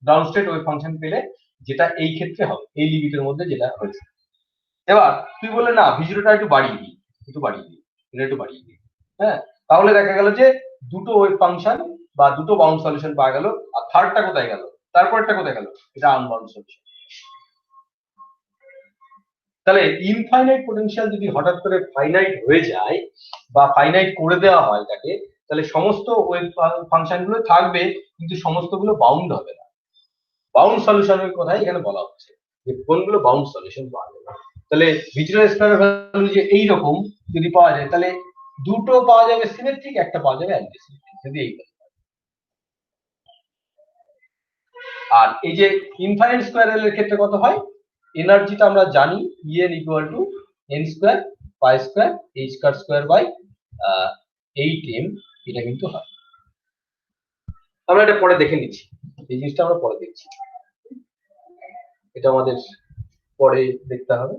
ডাউন স্টেট ওয়েভ ফাংশন পেলে, যেটা এই ক্ষেত্রে হবে, এই লিমিটের মধ্যে যেটা হয়েছে। এবার তুই বললে না V0টা একটু বাড়িয়ে দিই, একটু বাড়িয়ে দিই, এটা একটু বাড়িয়ে দিই, হ্যাঁ, তাহলে দেখা গেল যে দুটো ওয়েভ ফাংশন বা দুটো বাউন্ড সলিউশন পাওয়া গেল, আর থার্ডটা কোথায় গেল, তারপরটা কোথায় গেল, এটা আনবাউন্ড সলিউশন। তাহলে ইনফাইনাইট পোটেনশিয়াল যদি হঠাৎ করে ফাইনাইট হয়ে যায় বা ফাইনাইট করে দেওয়া হয় তাকে, তাহলে সমস্ত ওয়েভ ফাংশন গুলো থাকবে, কিন্তু সমস্তগুলো বাউন্ড হবে না। বাউন্ড সলিউশনের কথাই এখানে বলা হচ্ছে, যে কোনগুলো বাউন্ড সলিউশন পাওয়া যাবে। তাহলে ভিজিটাল স্কয়ার ভ্যালু যে এইরকম যদি পাওয়া যায়, তাহলে দুটো পাওয়া যাবে সিমেট্রিক, একটা পাওয়া যাবে অ্যান্টিসিমেট্রিক, যদি এই। আর এই যে ইনফাইনাইট স্কয়ারেল এর ক্ষেত্রে কত হয়, এনার্জিটা আমরা জানি En equal to n square pi square h কার স্কয়ার বাই 8m, এটা কিন্তু হয়। আমরা এটা পরে দেখে নিচ্ছি, এই জিনিসটা আমরা পরে দেখছি, এটা আমাদের পরে দেখতে হবে।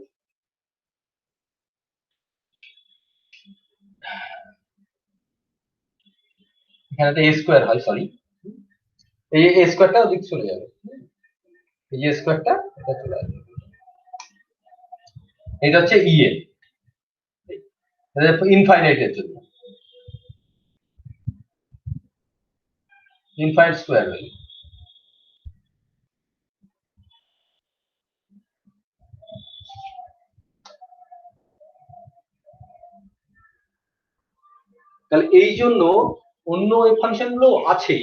এখানে তো a স্কয়ার হয়, সরি, এই a স্কয়ারটা ওদিক চলে যাবে, এই যে স্কয়ারটা এটা চলে আসবে, এটা হচ্ছে En, ইনফাইনাইটের জন্য ইনফাইনাইট স্কয়ার ভ্যালু। তাহলে এই জন্য অন্য ফাংশন গুলো আছে,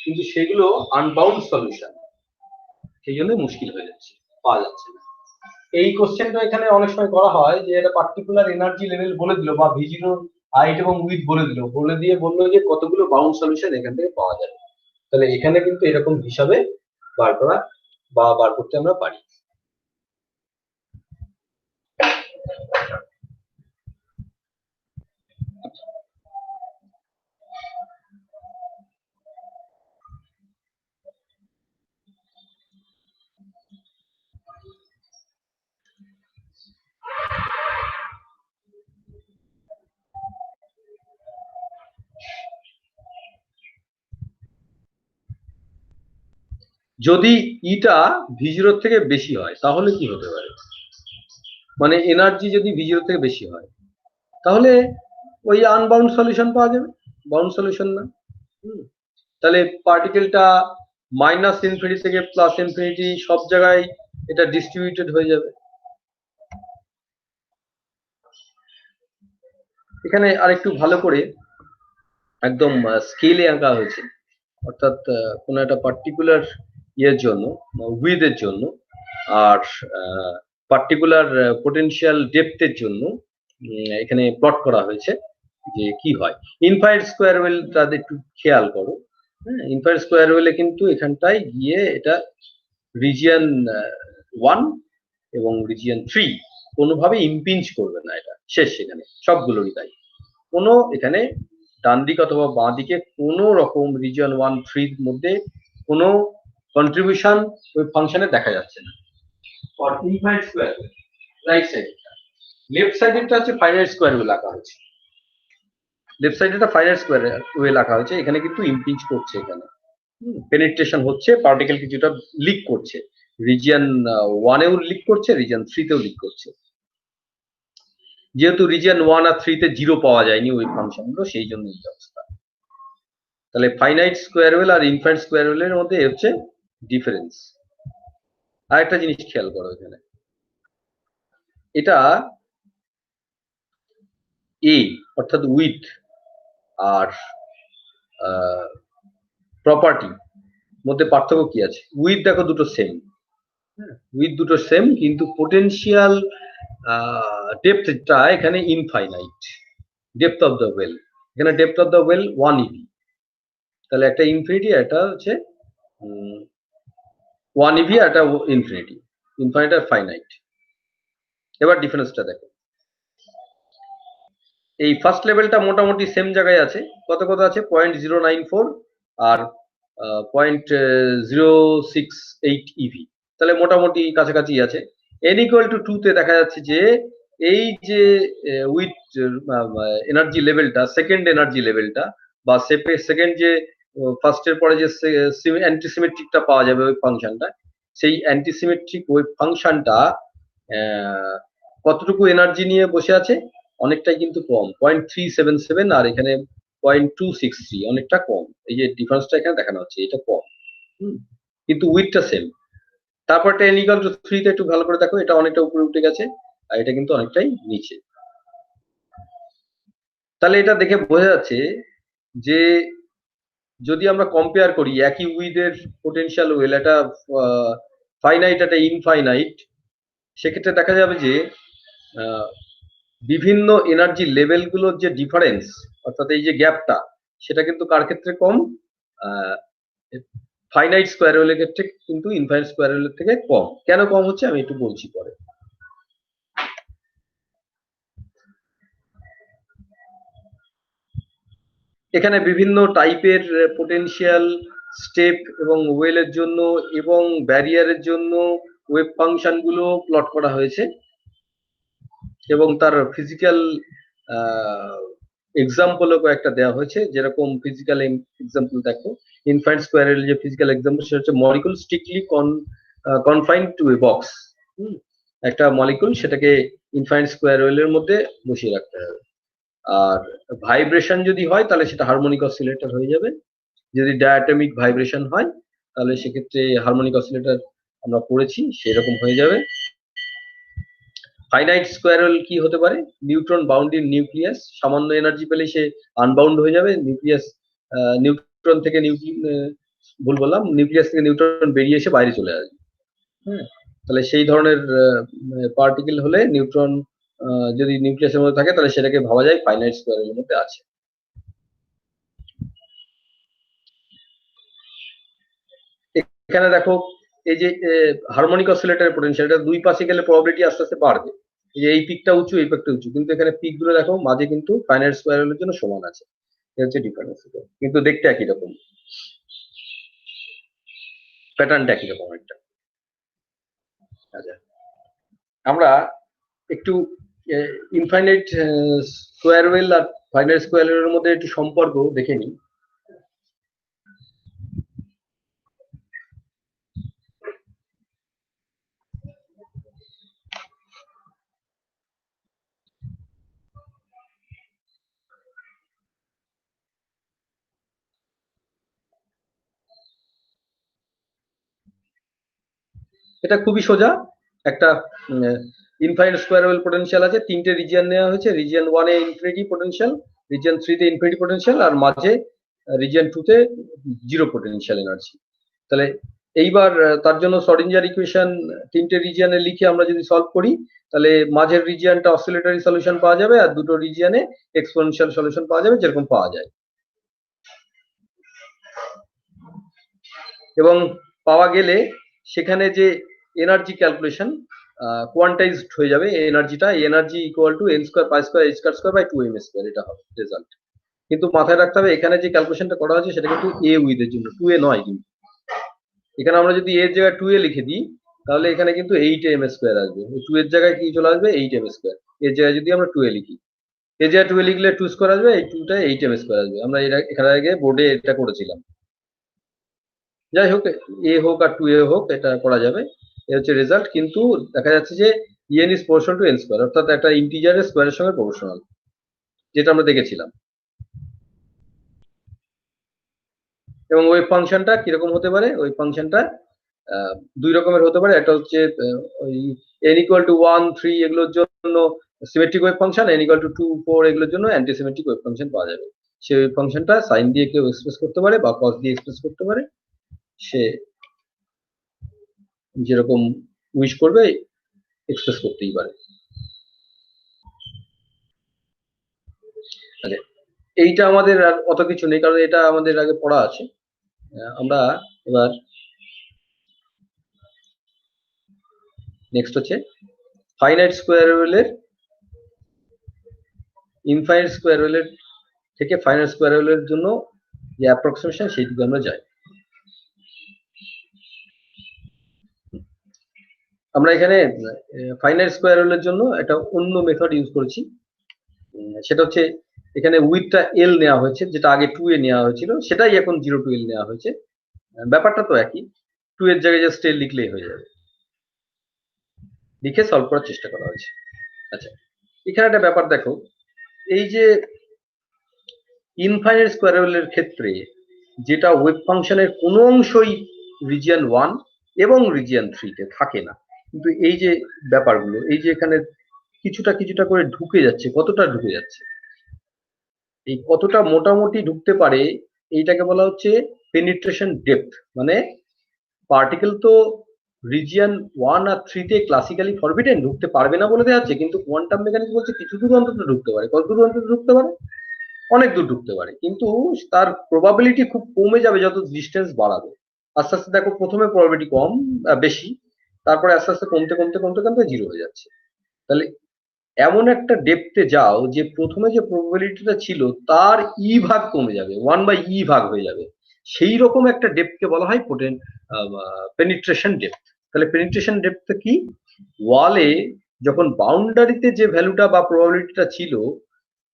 কিন্তু সেগুলো আনবাউন্ড সলিউশন, সেই জন্য মুশকিল হয়ে যাচ্ছে, পাওয়া যাচ্ছে না। এই কোশ্চেনটা এখানে অনেক সময় করা হয় যে এটা পার্টিকুলার এনার্জি লেভেল বলে দিল, বা V0 হাইট এবং উইথ বলে দিল, বলে দিয়ে বললো যে কতগুলো বাউন্ড সলিউশন এখান থেকে পাওয়া যাবে। তাহলে এখানে কিন্তু এরকম হিসাবে বার করা বা বার করতে আমরা পারি। যদি ইটা V0 থেকে বেশি হয় তাহলে কি হতে পারে, মানে এনার্জি যদি V0 থেকে বেশি হয় তাহলে ওই আনবাউন্ড সলিউশন পাওয়া যাবে, বাউন্ড সলিউশন না। তাহলে পার্টিকেলটা মাইনাস ইনফিনিটি থেকে প্লাস ইনফিনিটি সব জায়গায় এটা ডিস্ট্রিবিউটেড হয়ে যাবে। এখানে আরেকটু ভালো করে একদম স্কেলে আঁকা হয়েছে, অর্থাৎ কোনো একটা পার্টিকুলার ইয়ের জন্য, উইথের জন্য, আর পার্টিকুলার পোটেনশিয়াল ডেপথের জন্য এখানে প্লট করা হয়েছে যে কি হয়। ইনফাইনাইট স্কয়ার ওয়েলটা একটু খেয়াল করো, হ্যাঁ, ইনফাইনাইট স্কয়ার ওয়েলে কিন্তু এখানটায় গিয়ে এটা রিজিয়ন 1 এবং রিজিয়ন 3 কোনোভাবে ইম্পিঞ্চ করবে না, এটা শেষ এখানে সবগুলোরই তাই। কোনো এখানে ডান দিক অথবা বাঁ দিকে কোনো রকম রিজিয়ন 1-3 মধ্যে কোনো কন্ট্রিবিউশন ওই ফাংশনে দেখা যাচ্ছে না। For infinite square right side, left সাইডেরটা হচ্ছে ফাইনাইট স্কয়ার ওয়ে লেখা হয়েছে, লেফট সাইডেটা ফাইনাইট স্কয়ার ওয়ে লেখা হয়েছে, এখানে কিন্তু ইম্পিঞ্চ করছে, এখানে পেনিট্রেশন হচ্ছে, পার্টিকেল কিছুটা লিক করছে, রিজিয়ন 1-এও লিক করছে, রিজিয়ন 3-তেও লিক করছে। যেহেতু রিজিয়ন 1 আর 3-তে 0 পাওয়া যায়নি ওই ফাংশনগুলো, সেই জন্য এই অবস্থা। তাহলে ফাইনাইট স্কয়ার ওয়েল আর ইনফাইনাইট স্কয়ার ওয়েলের মধ্যে হচ্ছে ডিফারেন্স। আরেকটা জিনিস খেয়াল করো, এখানে এটা এ অর্থাৎ উইথ আর প্রপার্টি মধ্যে পার্থক্য কি আছে? উইথ দেখো দুটো সেম, উইথ দুটো সেম, কিন্তু পোটেনশিয়াল ডেপথটা এখানে infinite, depth of the well, এখানে depth of the well 1 ev, তাহলে একটা ইনফিনিটি, এটা হচ্ছে 1 ev, একটা ইনফিনিটি, ইনফাইনাইট আর ফাইনাইট। এবার ডিফারেন্সটা দেখো, এই ফার্স্ট লেভেলটা মোটামুটি সেম জায়গায় আছে, কত কত আছে 0.094 আর 0.068 ev, তাহলে মোটামুটি কাছাকাছি আছে। n equal to 2 তে দেখা যাচ্ছে যে এই যে উইথ এনার্জি লেভেলটা, সেকেন্ড এনার্জি লেভেলটা, বা সেকেন্ড যে ফার্স্টের পরে যে অ্যান্টিসিমেট্রিকটা পাওয়া যাবে ওই ফাংশনটা, সেই অ্যান্টিসিমেট্রিক ওই ফাংশনটা কতটুকু এনার্জি নিয়ে বসে আছে, অনেকটাই কিন্তু কম, 0.377, আর এখানে 0.263, অনেকটা কম। এই যে ডিফারেন্সটা এখানে দেখানো হচ্ছে, এটা কম, কিন্তু উইথটা সেম। তারপরটা n equal to 3 তে একটু ভালো করে দেখো, এটা অনেকটা উপরে উঠে গেছে, আর এটা কিন্তু অনেকটাই নিচে। তাহলে এটা দেখে বোঝা যাচ্ছে যে যদি আমরা কম্পেয়ার করি একই উইথের পোটেনশিয়াল ওয়েল, একটা ফাইনাইট একটা ইনফাইনাইট, সেক্ষেত্রে দেখা যাবে যে বিভিন্ন এনার্জি লেভেলগুলোর যে ডিফারেন্স, অর্থাৎ এই যে গ্যাপটা, সেটা কিন্তু কার ক্ষেত্রে কম, ফাইনাইট স্কোয়ার ওয়েভের ক্ষেত্রে কিন্তু ইনফাইনাইট স্কোয়ার ওয়েভের থেকে কম। কেন কম হচ্ছে আমি একটু বলছি পরে। এখানে বিভিন্ন টাইপের পোটেনশিয়াল স্টেপ এবং ওয়েলের জন্য এবং ব্যারিয়ারের জন্য ওয়েভ ফাংশন গুলো প্লট করা হয়েছে এবং তার ফিজিক্যাল এক্সাম্পলও কয়েকটা দেওয়া হয়েছে। যেরকম ফিজিক্যাল এক্সাম্পল দেখো, ইনফাইনাইট স্কোয়ারের যে ফিজিক্যাল এক্সাম্পল সেটা হচ্ছে মলিকুল স্ট্রিক্টলি কনফাইন্ড টু এ বক্স। একটা মলিকুল, সেটাকে ইনফাইনাইট স্কোয়ার ওয়েলের মধ্যে বসিয়ে রাখতে হবে। আর ভাইব্রেশন যদি হয় তাহলে সেটা হারমোনিক অসিলেটর হয়ে যাবে। যদি ডায়াটমিক ভাইব্রেশন হয় তাহলে সেক্ষেত্রে হারমোনিক অসিলেটর আমরা পড়েছি, সেরকম হয়ে যাবে। ফাইনাইট স্কোয়ার ওয়েভ কি হতে পারে? নিউট্রন বাউন্ড ইন নিউক্লিয়াস, সামান্য এনার্জি পেলে সে আনবাউন্ড হয়ে যাবে। নিউক্লিয়াস, নিউট্রন থেকে ভুল বললাম, নিউক্লিয়াস থেকে নিউট্রন বেরিয়ে এসে বাইরে চলে আসবে। হ্যাঁ, তাহলে সেই ধরনের পার্টিকেল হলে নিউট্রন যদি নিউক্লিয়াসের মধ্যে থাকে তাহলে সেটাকে ভাবা যায় ফাইনাইট স্কোয়ার ওয়েভের মধ্যে আছে। এখানে দেখো, এই যে হারমোনিক অসিলেটরের পোটেনশিয়াল, এটা দুই পাশে গেলে প্রবাবিলিটি আস্তে আস্তে বাড়বে। এই যে এই পিকটা উঁচু, এই পিকটা উঁচু, কিন্তু এখানে পিক গুলো দেখো মাঝে কিন্তু ফাইনাইট স্কোয়ার ওয়েভের জন্য সমান আছে। এটা হচ্ছে ডিফারেন্স, কিন্তু দেখতে একই রকম, প্যাটার্নটা একই রকম একটা। আচ্ছা, আমরা একটু ইনফাইনাইট স্কোয়ার ওয়েভ আর ফাইনাইট স্কোয়ার ওয়েভের মধ্যে একটু সম্পর্ক দেখে নিই। এটা খুবই সোজা। একটা ইনফাইনাইট স্কোয়ার ওয়েভ পোটেনশিয়াল আছে, তিনটে রিজিয়ন নেওয়া হয়েছে। রিজিয়ন 1 এ ইনফিনিটি পোটেনশিয়াল, রিজিয়ন 3 তে ইনফিনিটি পোটেনশিয়াল, আর মাঝে রিজিয়ন 2 তে জিরো পোটেনশিয়াল এনার্জি। তাহলে এইবার তার জন্য শ্রোডিঞ্জার ইকুয়েশন তিনটে রিজিয়নে লিখে আমরা যদি সলভ করি, তাহলে মাঝের রিজিয়নটা অসিলেটরি সলিউশন পাওয়া যাবে, আর দুটো রিজিয়নে এক্সপোনেনশিয়াল সলিউশন পাওয়া যাবে, যেরকম পাওয়া যায়। এবং পাওয়া গেলে সেখানে যে এনার্জি ক্যালকুলেশন কোয়ান্টাইজড হয়ে যাবে এনার্জিটা। Energy equal to n square pi square h square by 2m square, এটা হবে রেজাল্ট। কিন্তু মাথায় রাখতে হবে এখানে যে ক্যালকুলেশনটা করা হয়েছে সেটা কিন্তু এ উইথ এর জন্য, 2a নয়। কিন্তু এখানে আমরা যদি এর জায়গায় 2a লিখে দিই তাহলে এখানে কিন্তু 8m স্কোয়ার আসবে। 2 এর জায়গায় কি চলে আসবে? 8m square. এর জায়গায় যদি আমরা 2a লিখি, এর জায়গায় 2a লিখলে 2 স্কোয়ার আসবে, এই 2টা 8m স্কোয়ার আসবে। আমরা এখানে আগে বোর্ডে এটা করেছিলাম। যাই হোক, এ হোক আর 2a হোক, এটা করা যাবে। এ হচ্ছে রেজাল্ট। কিন্তু দেখা যাচ্ছে যে en is proportional to n square, অর্থাৎ একটা ইন্টিজারের স্কোয়ারের সঙ্গে প্রপোর্শনাল, যেটা আমরা দেখেছিলাম। এবং ওয়েভ ফাংশনটা কিরকম হতে পারে? ওয়েভ ফাংশনটা দুই রকমের হতে পারে। একটা হচ্ছে ওই n ইকুয়াল টু 1, 3 এগুলোর জন্য symmetric wave function, n equal to 2, 4 এগুলোর জন্য অ্যান্টি সিমেট্রিক ওয়েভ ফাংশন পাওয়া যাবে। সেই ওয়েভ ফাংশনটা সাইন দিয়ে কেউ এক্সপ্রেস করতে পারে বা কস দিয়ে এক্সপ্রেস করতে পারে, সে যেরকম উইশ করবে এক্সপ্রেস করতেই পারে। আচ্ছা, এইটা আমাদের আর অত কিছু নেই, কারণ এটা আমাদের আগে পড়া আছে। আমরা এবার নেক্সট হচ্ছে ফাইনাইট স্কোয়ার ওয়েভের, ইনফাইনাইট স্কোয়ার ওয়েভের থেকে ফাইনাইট স্কোয়ার ওয়েভের জন্য যে অ্যাপ্রক্সিমেশন, সেই দিকে আমরা যাই। আমরা এখানে ফাইনাইট স্কোয়ার ওয়েভের জন্য একটা অন্য মেথড ইউজ করেছি। সেটা হচ্ছে এখানে উইথটা এল নেওয়া হয়েছে, যেটা আগে 2a নেওয়া হয়েছিল, সেটাই এখন 0 to l নেওয়া হয়েছে। ব্যাপারটা তো একই, 2 এর জায়গায় জাস্ট l লিখলেই হয়ে যাবে। লিখে সলভ করার চেষ্টা করা হয়েছে। আচ্ছা, এখানে একটা ব্যাপার দেখো, এই যে ইনফাইনাইট স্কোয়ার ওয়েভের ক্ষেত্রে যেটা ওয়েভ ফাংশনের কোনো অংশই রিজিয়ন 1 এবং রিজিয়ন 3 তে থাকে না, কিন্তু এই যে ব্যাপারগুলো, এই যে এখানে কিছুটা কিছুটা করে ঢুকে যাচ্ছে, কতটা ঢুকে যাচ্ছে, এই কতটা মোটামুটি ঢুকতে পারে, এইটাকে বলা হচ্ছে পেনিট্রেশন ডেপথ। মানে পার্টিকেল তো রিজিয়ন 1 আর 3 তে ক্লাসিক্যালি ফরবিডেন, ঢুকতে পারবে না বলে দেওয়া আছে, কিন্তু কোয়ান্টাম মেকানিক্স বলছে কিছু দূর অন্তত ঢুকতে পারে। কত দূর অন্তত ঢুকতে পারে? অনেক দূর ঢুকতে পারে, কিন্তু তার প্রবাবিলিটি খুব কমে যাবে যত ডিস্টেন্স বাড়াবে। আস্তে আস্তে দেখো প্রথমে প্রবাবিলিটি কম বেশি, তারপরে আস্তে আস্তে কমতে কমতে কমতে কমতে জিরো হয়ে যাচ্ছে। তাহলে এমন একটা ডেপথে যাও যে প্রথমে যে প্রবাবিলিটিটা ছিল তার ই ভাগ কমে যাবে, 1/e ভাগ হয়ে যাবে। সেই রকম একটা ডেপথকে বলা হয় পেনিট্রেশন ডেপথ। তাহলে পেনিট্রেশন ডেপথ কি? ওয়ালে যখন বাউন্ডারিতে যে ভ্যালুটা বা প্রবাবিলিটিটা ছিল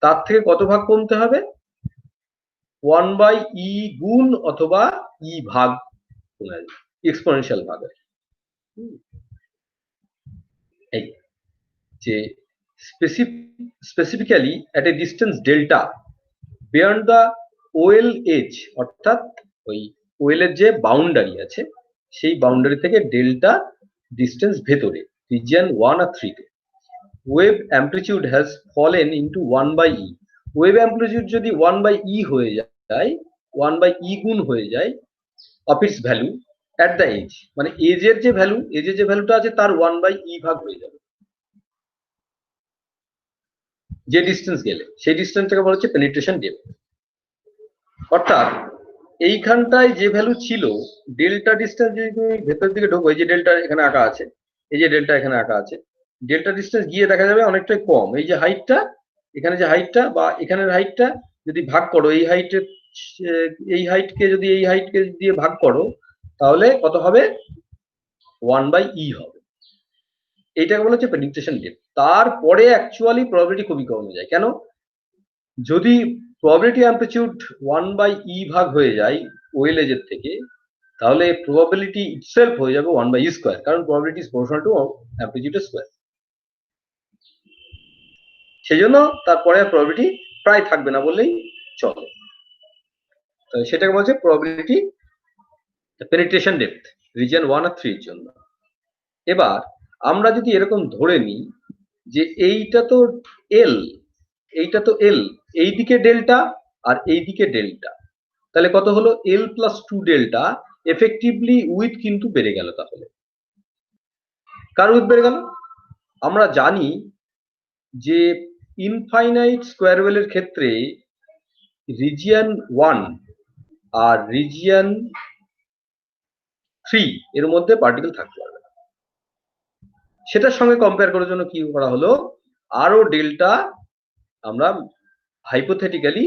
তার থেকে কত ভাগ কমতে হবে? 1/e গুণ অথবা ই ভাগ কমে যাবে, এক্সপোনেনশিয়াল ভাগ। এই যে specifically at a distance delta beyond the OL edge, অর্থাৎ ওই ওয়েল এর যে বাউন্ডারি আছে সেই বাউন্ডারি থেকে ডেল্টা ডিস্টেন্স ভেতরে রিজিয়ন 1 আর 3 তে wave amplitude has fallen into 1/e। Wave amplitude যদি 1/e হয়ে যায়, 1/e গুণ হয়ে যায় of its value at the edge, মানে এজের যে ভ্যালু, এজের যে ভ্যালুটা আছে তার 1/e ভাগ হয়ে যাবে যে ডিস্টেন্স গেলে। সেই ডিস্টেন্সটাকে বলা হচ্ছে পেনিট্রেশন ডেপথ। অর্থাৎ এইখানটায় যে ভ্যালু ছিল, ডেল্টা ডিস্টেন্স যদি তুমি ভেতর দিকে ঢোকো, এই যে ডেল্টা এখানে আঁকা আছে, এই যে ডেল্টা এখানে আঁকা আছে, ডেল্টা ডিস্টেন্স গিয়ে দেখা যাবে অনেকটাই কম। এই যে হাইটটা, এখানে যে হাইটটা বা এখানের হাইটটা যদি ভাগ করো, এই হাইটের এই হাইটকে যদি এই হাইটকে দিয়ে ভাগ করো তাহলে কত হবে? 1/e হবে। এইটাকে বলা হচ্ছে পেনিট্রেশন ডেপথ। তারপরে অ্যাকচুয়ালি প্রবাবিলিটি খুবই কমে যায়। কেন? যদি প্রবাবিলিটি অ্যামপ্লিটিউড 1/e ভাগ হয়ে যায় ওয়েল এজের থেকে, তাহলে প্রবাবিলিটি ইটসেলফ হয়ে যাবে 1/e স্কয়ার, কারণ probability is proportional to amplitude square. সেজন্য তারপরে প্রবাবিলিটি প্রায় থাকবে না বললেই চলে। তো সেটাকে বলছে প্রবাবিলিটি পেনিট্রেশন ডেপথ রিজিয়ন 1 আর 3 এর জন্য। এবার আমরা যদি এরকম ধরে নিই যে এইটা তো এল, এইটা তো এল, এইদিকে ডেল্টা আর এইদিকে ডেল্টা, তাহলে কত হলো? এল প্লাস 2 ডেল্টা। এফেক্টিভলি উইথ কিন্তু বেড়ে গেল। তাহলে কার উইথ বেড়ে গেল? আমরা জানি যে ইনফাইনাইট স্কোয়ার ওয়েলের ক্ষেত্রে রিজিয়ন 1 আর রিজিয়ন 3 এর মধ্যে পার্টিকেল থাকতে পারবে না। সেটার সঙ্গে কম্পেয়ার করার জন্য কি করা হলো? আরো ডেল্টা আমরা হাইপোথেটিক্যালি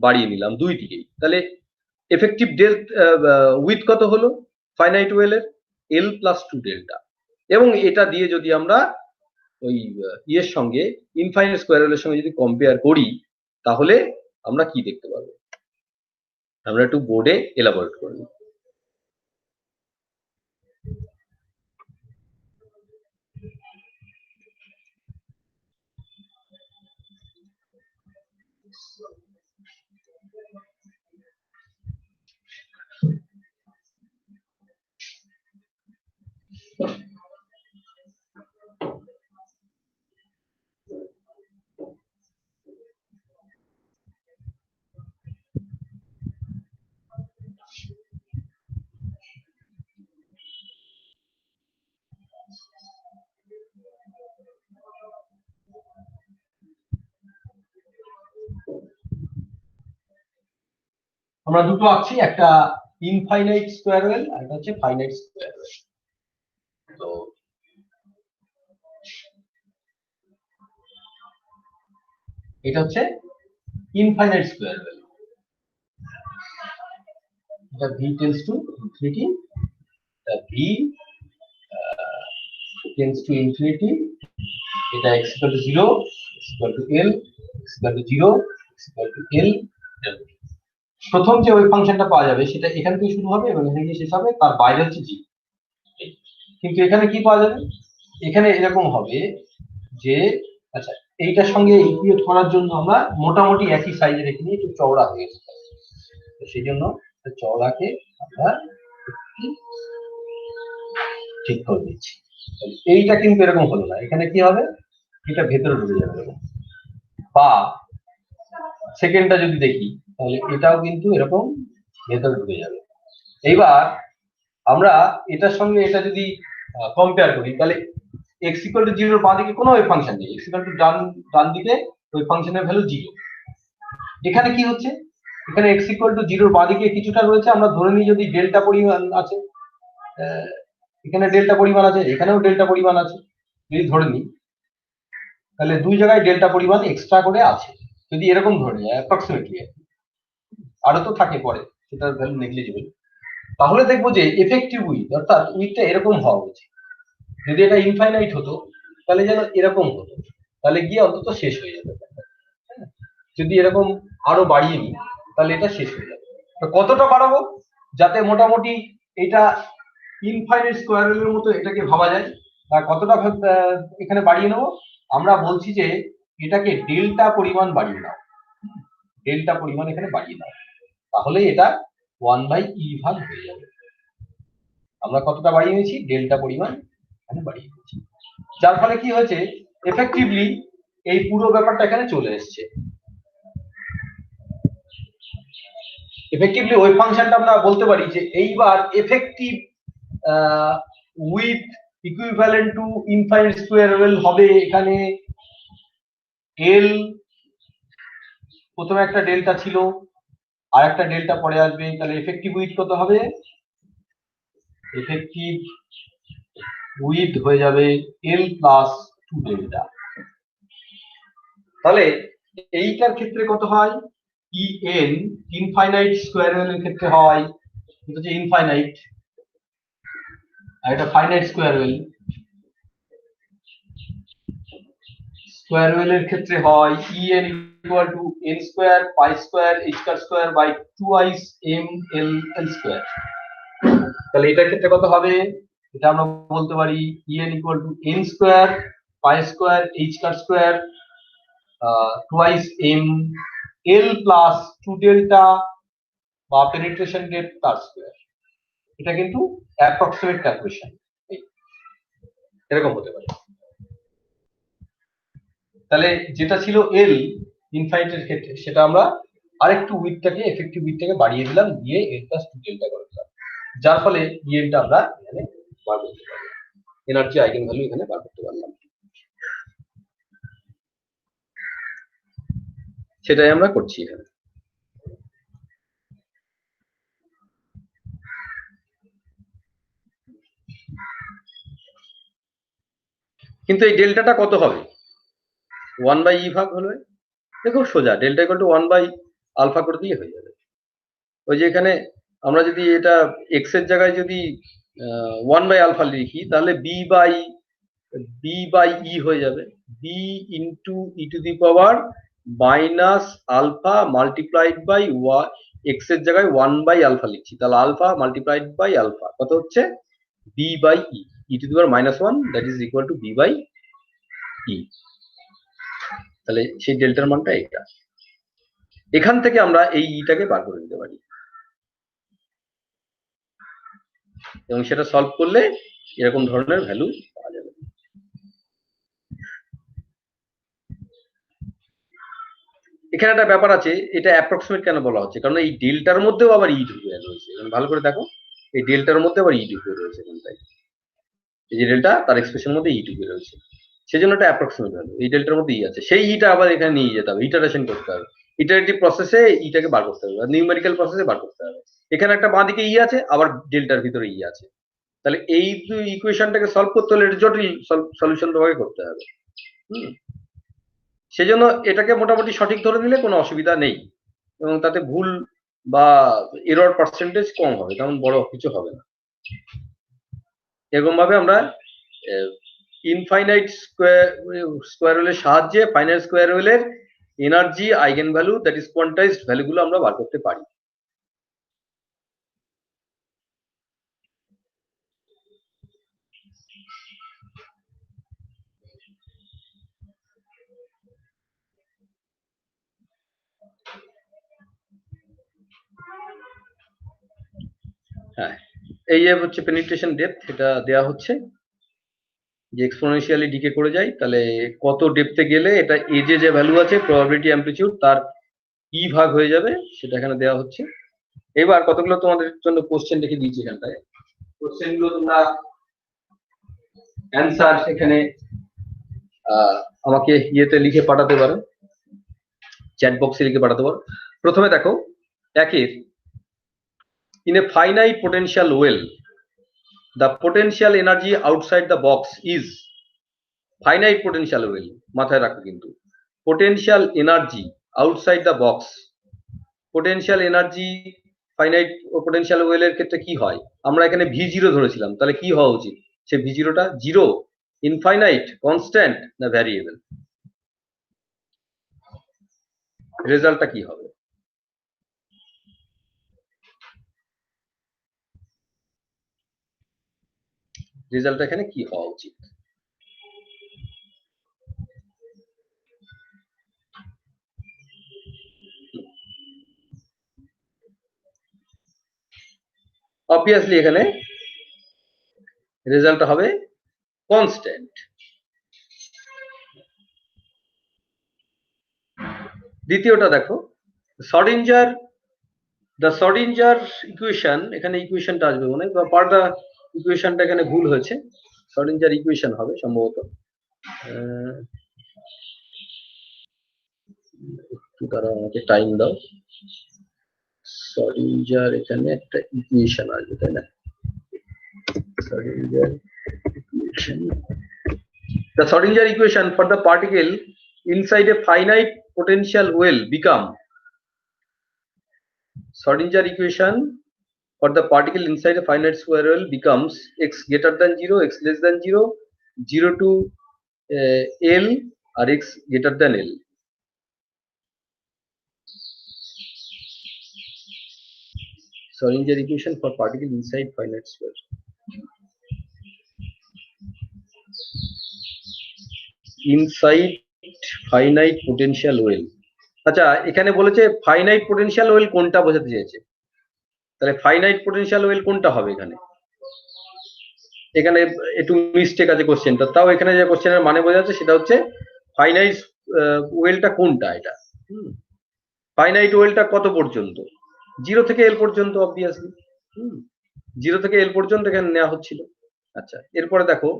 বাড়িয়ে নিলাম দুই দিকেই। তাহলে এফেক্টিভ উইথ কত হলো ফাইনাইট ওয়েলের? এল প্লাস 2 ডেল্টা। এবং এটা দিয়ে যদি আমরা ওই ইয়ের সঙ্গে ইনফাইনাইট স্কোয়ার ওয়েলের সঙ্গে যদি কম্পেয়ার করি তাহলে আমরা কি দেখতে পাবো? আমরা একটু বোর্ডে এলাবোরেট করে নিই। আমরা দুটো আঁকছি, একটা ইনফাইনাইট স্কোয়ার ওয়েল আর একটা হচ্ছে ফাইনাইট স্কোয়ার ওয়েল। তো এটা হচ্ছে ইনফাইনাইট স্কোয়ার ওয়েল, এটা v tends to infinity, v tends to infinity, এটা x equal to 0, x equal to l, x equal to 0, x equal to l। প্রথম যে wave ফাংশনটা পাওয়া যাবে সেটা এখান থেকে শুরু হবে এবং এখানে গিয়ে শেষ হবে, তার বাইরে হচ্ছে g। কিন্তু এখানে কি পাওয়া যাবে? এখানে এরকম হবে যে, আচ্ছা এইটার সঙ্গে ইকুয়েট করার জন্য আমরা মোটামুটি একই সাইজের এখানে একটু চওড়া হয়ে গেছে, তো সেই জন্য চওড়াকে আমরা ঠিক করে দিচ্ছি। এইটা কিন্তু এরকম হলো না, এখানে কি হবে? এটা ভেতরে ঢুকে যাবে। বা সেকেন্ডটা যদি দেখি তাহলে এটাও কিন্তু এরকম ভেতরে ঢুকে যাবে। এইবার আমরা এটার সঙ্গে এটা যদি কম্পেয়ার করি, তাহলে x ইকুয়াল টু 0 বাঁ দিকে কোনো ওয়েভ ফাংশন নেই, x ইকুয়াল টু ডান দিকে ওয়েভ ফাংশনের ভ্যালু 0। এখানে কি হচ্ছে, এখানে x ইকুয়াল টু 0 বাঁ দিকে কিছুটা রয়েছে, আমরা ধরে নিই যদি ডেল্টা পরিমাণ আছে, এখানে ডেল্টা পরিমাণ আছে, এখানেও ডেল্টা পরিমাণ আছে, যদি ধরে নিই তাহলে দুই জায়গায় ডেল্টা পরিমাণ এক্সট্রা করে আছে, যদি এরকম ধরে নিই অ্যাপ্রক্সিমেটলি, আরো তো থাকে পরে সেটার ভ্যালু নেগলিজিবল, তাহলে দেখবো যে এফেক্টিভ উইথ অর্থাৎ উইথটা এরকম হওয়া উচিত। যদি এটা ইনফাইনাইট হতো তাহলে যেন এরকম হতো, তাহলে গিয়ে অন্তত শেষ হয়ে যাবে। যদি এরকম আরো বাড়িয়ে নিই তাহলে এটা শেষ হয়ে যাবে। তো কতটা বাড়াবো যাতে মোটামুটি এটা ইনফাইনাইট স্কোয়ার ওয়েভের মতো এটাকে ভাবা যায়, আর কতটা এখানে বাড়িয়ে নেবো, আমরা বলছি যে এটাকে ডেল্টা পরিমাণ বাড়িয়ে নাও, ডেল্টা পরিমাণ এখানে বাড়িয়ে নাও, তাহলে এটা 1/e ভাগ হয়ে যাবে। আমরা কতটা বাড়িয়ে নিয়েছি, ডেল্টা পরিমাণ এখানে বাড়িয়ে নিয়েছি, যার ফলে কি হয়েছে এফেক্টিভলি এই পুরো ব্যাপারটা এখানে চলে এসছে। এফেক্টিভলি ওয়েভ ফাংশনটা আমরা বলতে পারি যে এইবার effective with equivalent to infinite square wave হবে এখানে এল, প্রথমে একটা ডেল্টা ছিল আর একটা ডেল্টা পরে আসবে, তাহলে এফেক্টিভ উইথ কত হবে, এফেক্টিভ উইথ হয়ে যাবে এল প্লাস 2 ডেল্টা। তাহলে এইটার ক্ষেত্রে কত হয়, en ইনফাইনাইট স্কয়ার ওয়েভের ক্ষেত্রে হয়, এটা হচ্ছে ইনফাইনাইট আর এটা ফাইনাইট স্কয়ার ওয়েভ, স্কয়ার ওয়েভের ক্ষেত্রে হয় en equal to n square pi square h square by 2i m l l square. তাহলে এটার ক্ষেত্রে কত হবে, এটা আমরা বলতে পারি en equal to n square pi square h square twice m l plus 2 delta বা পেনিট্রেশন ডেপথ তার স্কয়ার। এটা কিন্তু অ্যাপ্রক্সিমেট ক্যালকুলেশন, এরকম হতে পারে। তাহলে যেটা ছিল এল ইনফাইনাইটের ক্ষেত্রে সেটা আমরা আরেকটু উইথটাকে এফেক্টিভ উইথটাকে বাড়িয়ে দিলাম, দিয়ে এল প্লাস 2 ডেল্টা করে দিলাম, যার ফলে ইএনটা আমরা এখানে বার করতে পারলাম, এনার্জি আইগেন ভ্যালু এখানে বার করতে পারলাম, সেটাই আমরা করছি এখানে। কিন্তু এই ডেল্টাটা কত হবে, 1/e ভাগ হলো, দেখো সোজা delta equal to 1 by alpha করে দিয়ে হয়ে যাবে। ওই যে এখানে আমরা যদি এটা এক্স এর জায়গায় যদি 1 বাই আলফা লিখি তাহলে বি বাই ই হয়ে যাবে, b into e to the power minus alpha multiplied by x এর জায়গায় 1 বাই আলফা লিখছি, তাহলে আলফা মাল্টিপ্লাইড বাই আলফা কত হচ্ছে, B by e to the power -1 that is equal to B by e. তাহলে সেই ডেল্টার মানটা এটা, এখান থেকে আমরা এই ইটাকে বার করে দিতে পারি এবং সেটা সলভ করলে এরকম ধরনের ভ্যালু পাওয়া যাবে। এখানে একটা ব্যাপার আছে, এটা অ্যাপ্রক্সিমেট কেন বলা হচ্ছে, কারণ এই ডেল্টার মধ্যেও আবার ই ঢুকে রয়েছে, ভালো করে দেখো এই ডেল্টার মধ্যে আবার ই ঢুকে রয়েছে, এখানটায় এই যে ডেল্টা তার এক্সপ্রেশনের মধ্যে ই ঢুকে রয়েছে, সেজন্য এটা অ্যাপ্রক্সিমেট ভ্যালু, এই ডেল্টার মধ্যে ই আছে, সেই ইটা আবার এখানে নিয়ে যেতে হবে, ইটারেশন করতে হবে, ইটারেটিভ প্রসেসে ইটাকে বার করতে হবে, নিউমেরিক্যাল প্রসেসে বার করতে হবে। এখানে একটা বাঁ দিকে ই আছে, আবার ডেল্টার ভিতরে ই আছে, তাহলে এই দুই ইকুয়েশনটাকে সলভ করতে হলে এটা জটিল সলিউশন তোমাকে করতে হবে। সেজন্য এটাকে মোটামুটি সঠিক ধরে নিলে কোনো অসুবিধা নেই এবং তাতে ভুল বা এরর পার্সেন্টেজ কম হবে, তেমন বড় কিছু হবে না। এরকম ভাবে আমরা ইনফাইনাইট স্কয়ার ওয়েভের সাহায্যে ফাইনাইট স্কয়ার ওয়েভের energy eigenvalue that is quantized ভ্যালুগুলো আমরা বার করতে পারি। হ্যাঁ, এই যে হচ্ছে পেনিট্রেশন ডেপথ, এটা দেয়া হচ্ছে যে এক্সপোনেনশিয়ালি ডিকে করে যায়, তাহলে কত ডেপথে গেলে এটা এজে যে ভ্যালু আছে প্রবাবিলিটি অ্যামপ্লিটিউড তার ই ভাগ হয়ে যাবে, সেটা এখানে দেওয়া হচ্ছে। এবার কতগুলো তোমাদের জন্য কোশ্চেন লিখে দিয়েছি এখানটায়, কোশ্চেনগুলো তোমরা অ্যান্সার এখানে আমাকে ইয়েতে লিখে পাঠাতে পারো, চ্যাট বক্সে লিখে পাঠাতে পারো। প্রথমে দেখো একের, in a finite potential well the potential energy outside the box is finite potential well, মাথায় রাখো কিন্তু potential energy outside the box, potential energy finite potential well এর ক্ষেত্রে কি হয়, আমরা এখানে v0 ধরেছিলাম, তাহলে কি হওয়া উচিত, সে v0টা জিরো, ইনফাইনাইট, কনস্ট্যান্ট না ভ্যারিয়েবল? রেজাল্টটা কি হবে? রেজাল্টটা এখানে কি হওয়া উচিত? অবভিয়াসলি এখানে রেজাল্টটা হবে কনস্ট্যান্ট। দ্বিতীয়টা দেখো, শর্ডিঞ্জার, দ্য শর্ডিঞ্জার ইকুয়েশন, এখানে ইকুয়েশনটা আসবে মনে হয়, বা পার্টটা ইকুয়েশনটা এখানে ভুল হয়েছে, শর্ডিঞ্জার ইকুয়েশন হবে সম্ভবত, একটু তারা আমাকে টাইম দাও। শর্ডিঞ্জার এখানে একটা ইকুয়েশন আসবে, তাই না? শর্ডিঞ্জার equation, the Schrodinger equation for the particle inside a finite potential well become, Schrodinger equation for the particle inside a finite square well becomes x greater than 0, x less than 0, 0 to L or x greater than L. Schrodinger equation for particle inside finite square. Inside finite potential well. আচ্ছা, এখানে বলেছে finite potential well কোনটা বোঝাতে চেয়েছে, তাহলে finite potential well কোনটা হবে এখানে? এখানে একটু মিস্টেক আছে কোশ্চেনটা, তাও এখানে যে কোশ্চেনের মানে বোঝা যাচ্ছে সেটা হচ্ছে ফাইনাইট ওয়েলটা কোনটা, এটা ফাইনাইট ওয়েলটা কত পর্যন্ত, 0 থেকে L পর্যন্ত, অবভিয়াসলি 0 থেকে L পর্যন্ত এখানে নেওয়া হচ্ছিল। আচ্ছা, এরপরে দেখো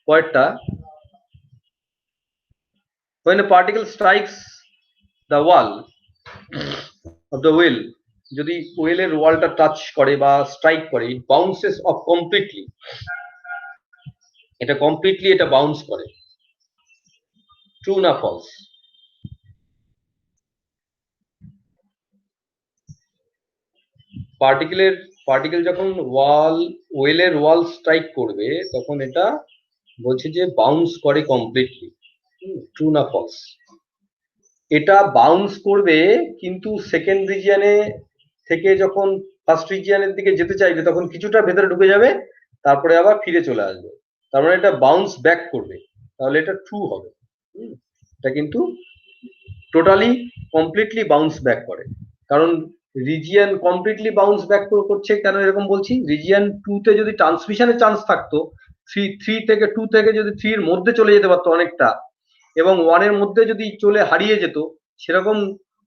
পরেরটা, when a particle strikes the wall of the well, যদি ওয়েলের ওয়ালটা টাচ করে বা স্ট্রাইক করে, it bounces off completely, এটা কমপ্লিটলি এটা বাউন্স করে, ট্রু না ফলস? পার্টিকেল যখন ওয়েলের ওয়াল স্ট্রাইক করবে তখন এটা বলছে যে বাউন্স করে কমপ্লিটলি, ট্রু না ফলস? এটা বাউন্স করবে, কিন্তু সেকেন্ড রিজিয়নে থেকে যখন ফার্স্ট রিজিয়নের দিকে যেতে চাইবে তখন কিছুটা ভেতরে ঢুকে যাবে, তারপরে আবার ফিরে চলে আসবে, তার মানে এটা বাউন্স ব্যাক করবে, তাহলে এটা ট্রু হবে। এটা কিন্তু টোটালি কমপ্লিটলি বাউন্স ব্যাক করে, কারণ রিজিয়ন কমপ্লিটলি বাউন্স ব্যাক করছে। কেন এরকম বলছি, রিজিয়ন 2 তে যদি ট্রান্সমিশনের চান্স থাকতো, 3 থেকে 2 থেকে যদি 3 এর মধ্যে চলে যেতে পারতো অনেকটা, এবং 1 এর মধ্যে যদি চলে হারিয়ে যেত, সেরকম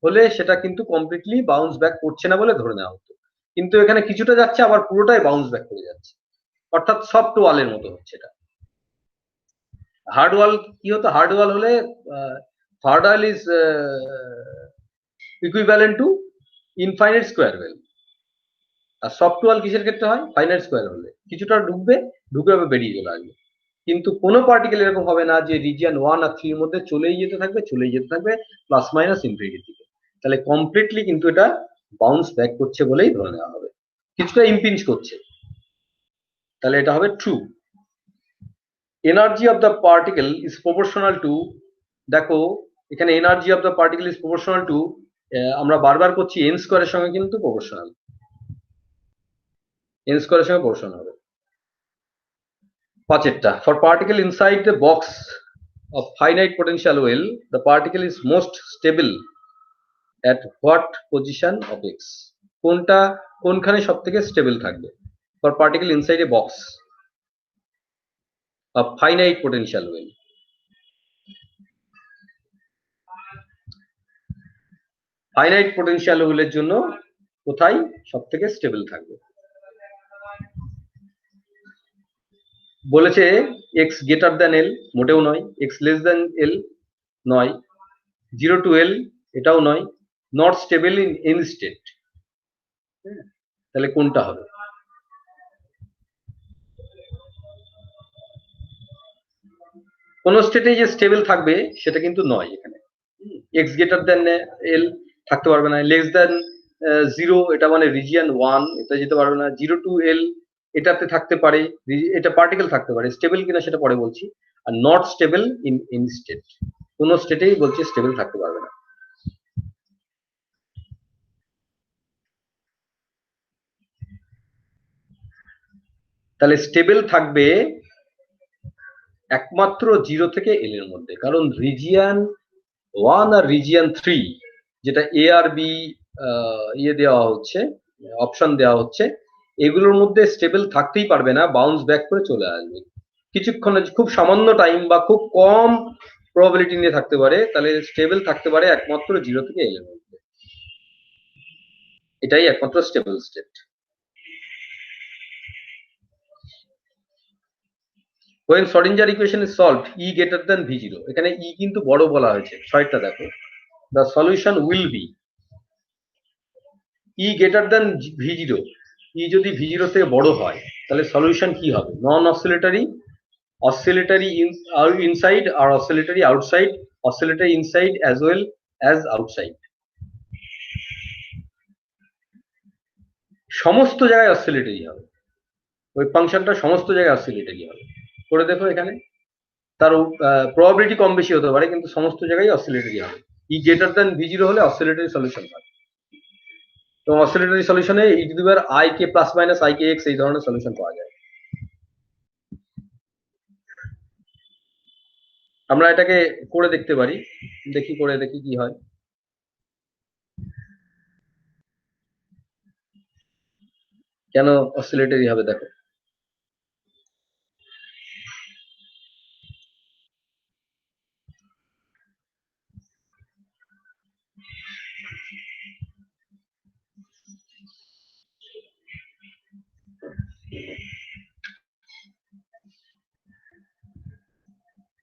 হলে সেটা কিন্তু কমপ্লিটলি বাউন্স ব্যাক করছে না বলে ধরে নেওয়া হতো। কিন্তু এখানে কিছুটা যাচ্ছে, আবার পুরোটাই বাউন্স ব্যাক করে যাচ্ছে, অর্থাৎ সফট ওয়ালের মতো হচ্ছে এটা। হার্ড ওয়াল কি হতো, হার্ড ওয়াল হলে hard wall is equivalent to infinite square well, আর সফট ওয়াল কিসের ক্ষেত্রে হয়, ফাইনাইট স্কোয়ার হলে কিছুটা ঢুকবে, ঢুকে বেরিয়ে চলে আসবে। কিন্তু কোনো পার্টিকেল এরকম হবে না যে রিজিয়ন 1 আর 3 এর মধ্যে চলেই যেতে থাকবে প্লাস মাইনাস ইনফিনিটির দিকে, তাহলে কমপ্লিটলি কিন্তু এটা বাউন্স ব্যাক করছে বলেই ধরে নেওয়া হবে, কিছুটা ইম্পিঞ্চ করছে, তাহলে এটা হবে true. Energy of the particle is proportional to, দেখো এখানে energy of the particle is proportional to, আমরা বারবার করছি এন স্কোয়ারের সঙ্গে কিন্তু প্রপোর্শনাল, এন স্কোয়ারের সঙ্গে প্রপোর্শনাল হবে। পাঁচেরটা, for particle inside the box of finite potential well the particle is most stable at what position of x, কোনখানে সবথেকে স্টেবল থাকবে for particle inside a box of finite potential well? Finite potential ওয়েলের জন্য কোথায় সবথেকে stable থাকবে? বলেছে x greater than এল, মোটেও নয়। এক্স লেস দ্যান এল নয়। 0 to L এটাও নয়। Not stable in any state. তাহলে কোনটা হবে? কোন স্টেটে যে স্টেবল থাকবে সেটা কিন্তু নয়। এখানে এক্স গ্রেটার দ্যান এল থাকতে পারবে না। লেস দ্যান 0 এটা মানে রিজিয়ন 1, এটা যেতে পারবে না। 0 to L এটাতে থাকতে পারে, এটা পার্টিকেল থাকতে পারে। স্টেবল কিনা সেটা পরে বলছি। Are not stable in any state, কোন স্টেটেই বলছে স্টেবল থাকতে পারবে না। তাহলে স্টেবল থাকবে একমাত্র 0 থেকে L এর মধ্যে, কারণ রিজিয়ন 1 আর রিজিয়ন 3 যেটা এ আর বি ইয়ে দেওয়া হচ্ছে, অপশন দেওয়া হচ্ছে, এগুলোর মধ্যে স্টেবল থাকতেই পারবে না, বাউন্স ব্যাক করে চলে আসবে কিছুক্ষণে, খুব সামান্য টাইম বা খুব কম প্রবাবিলিটি নিয়ে থাকতে পারে। তাহলে স্টেবল থাকতে পারে একমাত্র 0 থেকে L এর মধ্যে, এটাই একমাত্র stable state. when Schrodinger equation is solved E greater than V0, এখানে E কিন্তু বড় বলা হয়েছে, ছয়টা দেখো। the solution will be E greater than V0, E যদি V0 থেকে বড় হয় তাহলে সলিউশন কি হবে? নন অসিলেটরি, অসিলেটরি ইনসাইড আর oscillatory outside, oscillatory inside as well as outside. সমস্ত জায়গায় অসিলেটরি হবে, ওই ফাংশনটা সমস্ত জায়গায় অসিলেটরি হবে। করে দেখো এখানে, তার প্রবাবিলিটি কম বেশি হতে পারে, কিন্তু সমস্ত জায়গায় অসিলেটরি হবে। ই গ্রেটার দ্যান V0 হলে অসিলেটরি সলিউশন হয়। তো অসিলেটরি সলিউশনে e to the power i k plus minus I k x এই ধরনের সলিউশন পাওয়া যায়। আমরা এটাকে করে দেখতে পারি, দেখি করে দেখি কি হয়। কেন অসিলেটরি হবে দেখো।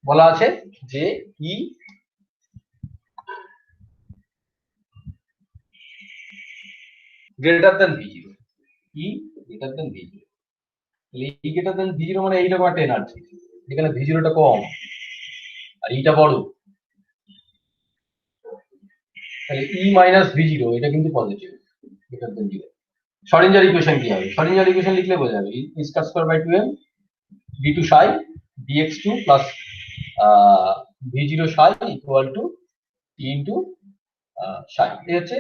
বলা আছে যে ই গ্রেটার দ্যান V0, ই গ্রেটার দ্যান V0। ই গ্রেটার দ্যান V0 মানে এইরকম একটা এনার্জি, যেখানে V0 টা কম আর ইটা বড়, তাহলে ই মাইনাস V0 এটা কিন্তু positive, greater than 0। Schrodinger equation কি হবে? Schrodinger ইকুয়েশন লিখলে বোঝা যাবে, e square by 2m v2 psi dx2 plus V0 psi equal to t into psi। এই হচ্ছে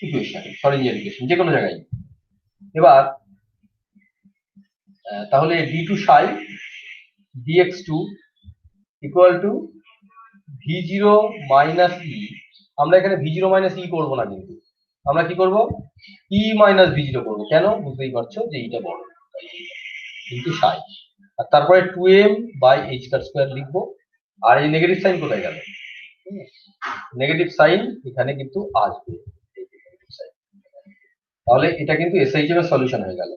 ইকুয়েশন, Schrodinger ইকুয়েশন যে কোনো জায়গায়। এবার তাহলে d2 psi dx2 equal to V0 minus e. আমরা এখানে V0 মাইনাস ই করবো না, কিন্তু আমরা কি করব? ই মাইনাস V0 করবো। কেন? বুঝতেই পারছো যে এইটা বড়, কিন্তু psi। আর তারপরে 2m বাই h স্কয়ার লিখবো। আর এই নেগেটিভ সাইন কোথায় গেল? নেগেটিভ সাইন এখানে কিন্তু আসবে, তাহলে এটা কিন্তু SHM এর সলিউশন হয়ে গেল।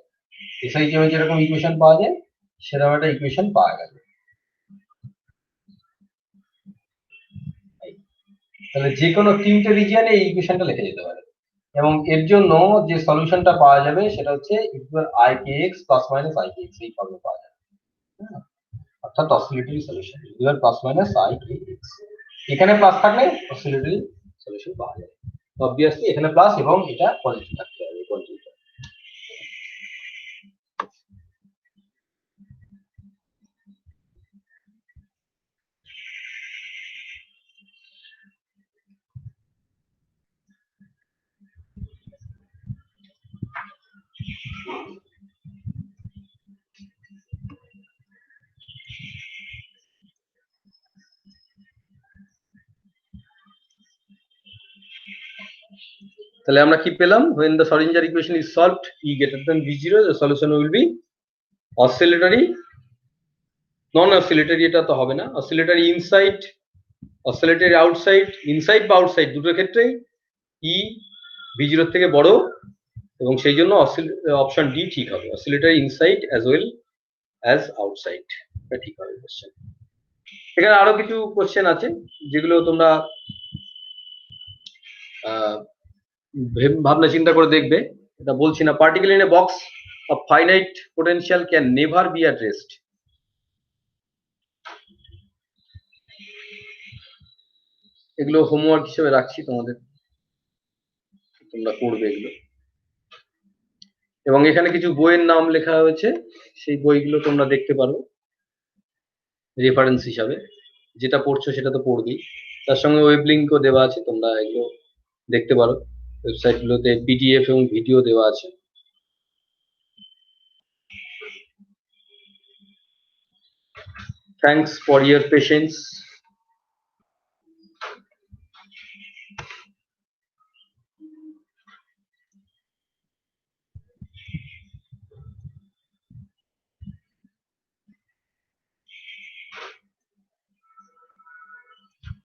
SHM এর যেরকম ইকুয়েশন পাওয়া যায় সেরকম একটা ইকুয়েশন পাওয়া গেল। তাহলে যে কোনো তিনটে রিজিয়নে এই ইকুয়েশনটা লিখে যেতে পারে, এবং এর জন্য যে সলিউশনটা পাওয়া যাবে সেটা হচ্ছে i k x plus minus i k x এই ফর্মে পাওয়া যাবে, অর্থাৎ oscillatory solution plus minus i k x। এখানে প্লাস থাকলে অসিলেটরি সলিউশন পাওয়া যাবে। অবভিয়াসলি এখানে প্লাস এবং এটা পজিটিভ থাকতে হবে, পজিটিভ। তাহলে আমরা কি পেলাম? when the Schrodinger equation is solved E greater than V0, the solution will be oscillatory, non oscillatory এটা তো হবে না, oscillatory inside, oscillatory outside, inside বা outside দুটোর ক্ষেত্রেই E V0 থেকে বড়, এবং সেই জন্য অপশন ডি ঠিক হবে, oscillatory inside as well as outside. এটা ঠিক হবে কোশ্চেন। এখানে আরো কিছু কোশ্চেন আছে যেগুলো তোমরা ভাবনা চিন্তা করে দেখবে। এটা বলছি না। Particle in a box of finite potential can never be at rest. এগুলো হোমওয়ার্ক হিসেবে রাখছি তোমাদের, তোমরা করবে এগুলো। এবং এখানে কিছু বইয়ের নাম লেখা হয়েছে, সেই বইগুলো তোমরা দেখতে পারো রেফারেন্স হিসাবে। যেটা পড়ছো সেটা তো পড়বেই, তার সঙ্গে ওয়েব লিঙ্কও দেওয়া আছে, তোমরা এগুলো দেখতে পারো। ওয়েবসাইটগুলোতে পিডিএফ এবং ভিডিও দেওয়া আছে। Thanks for your patience.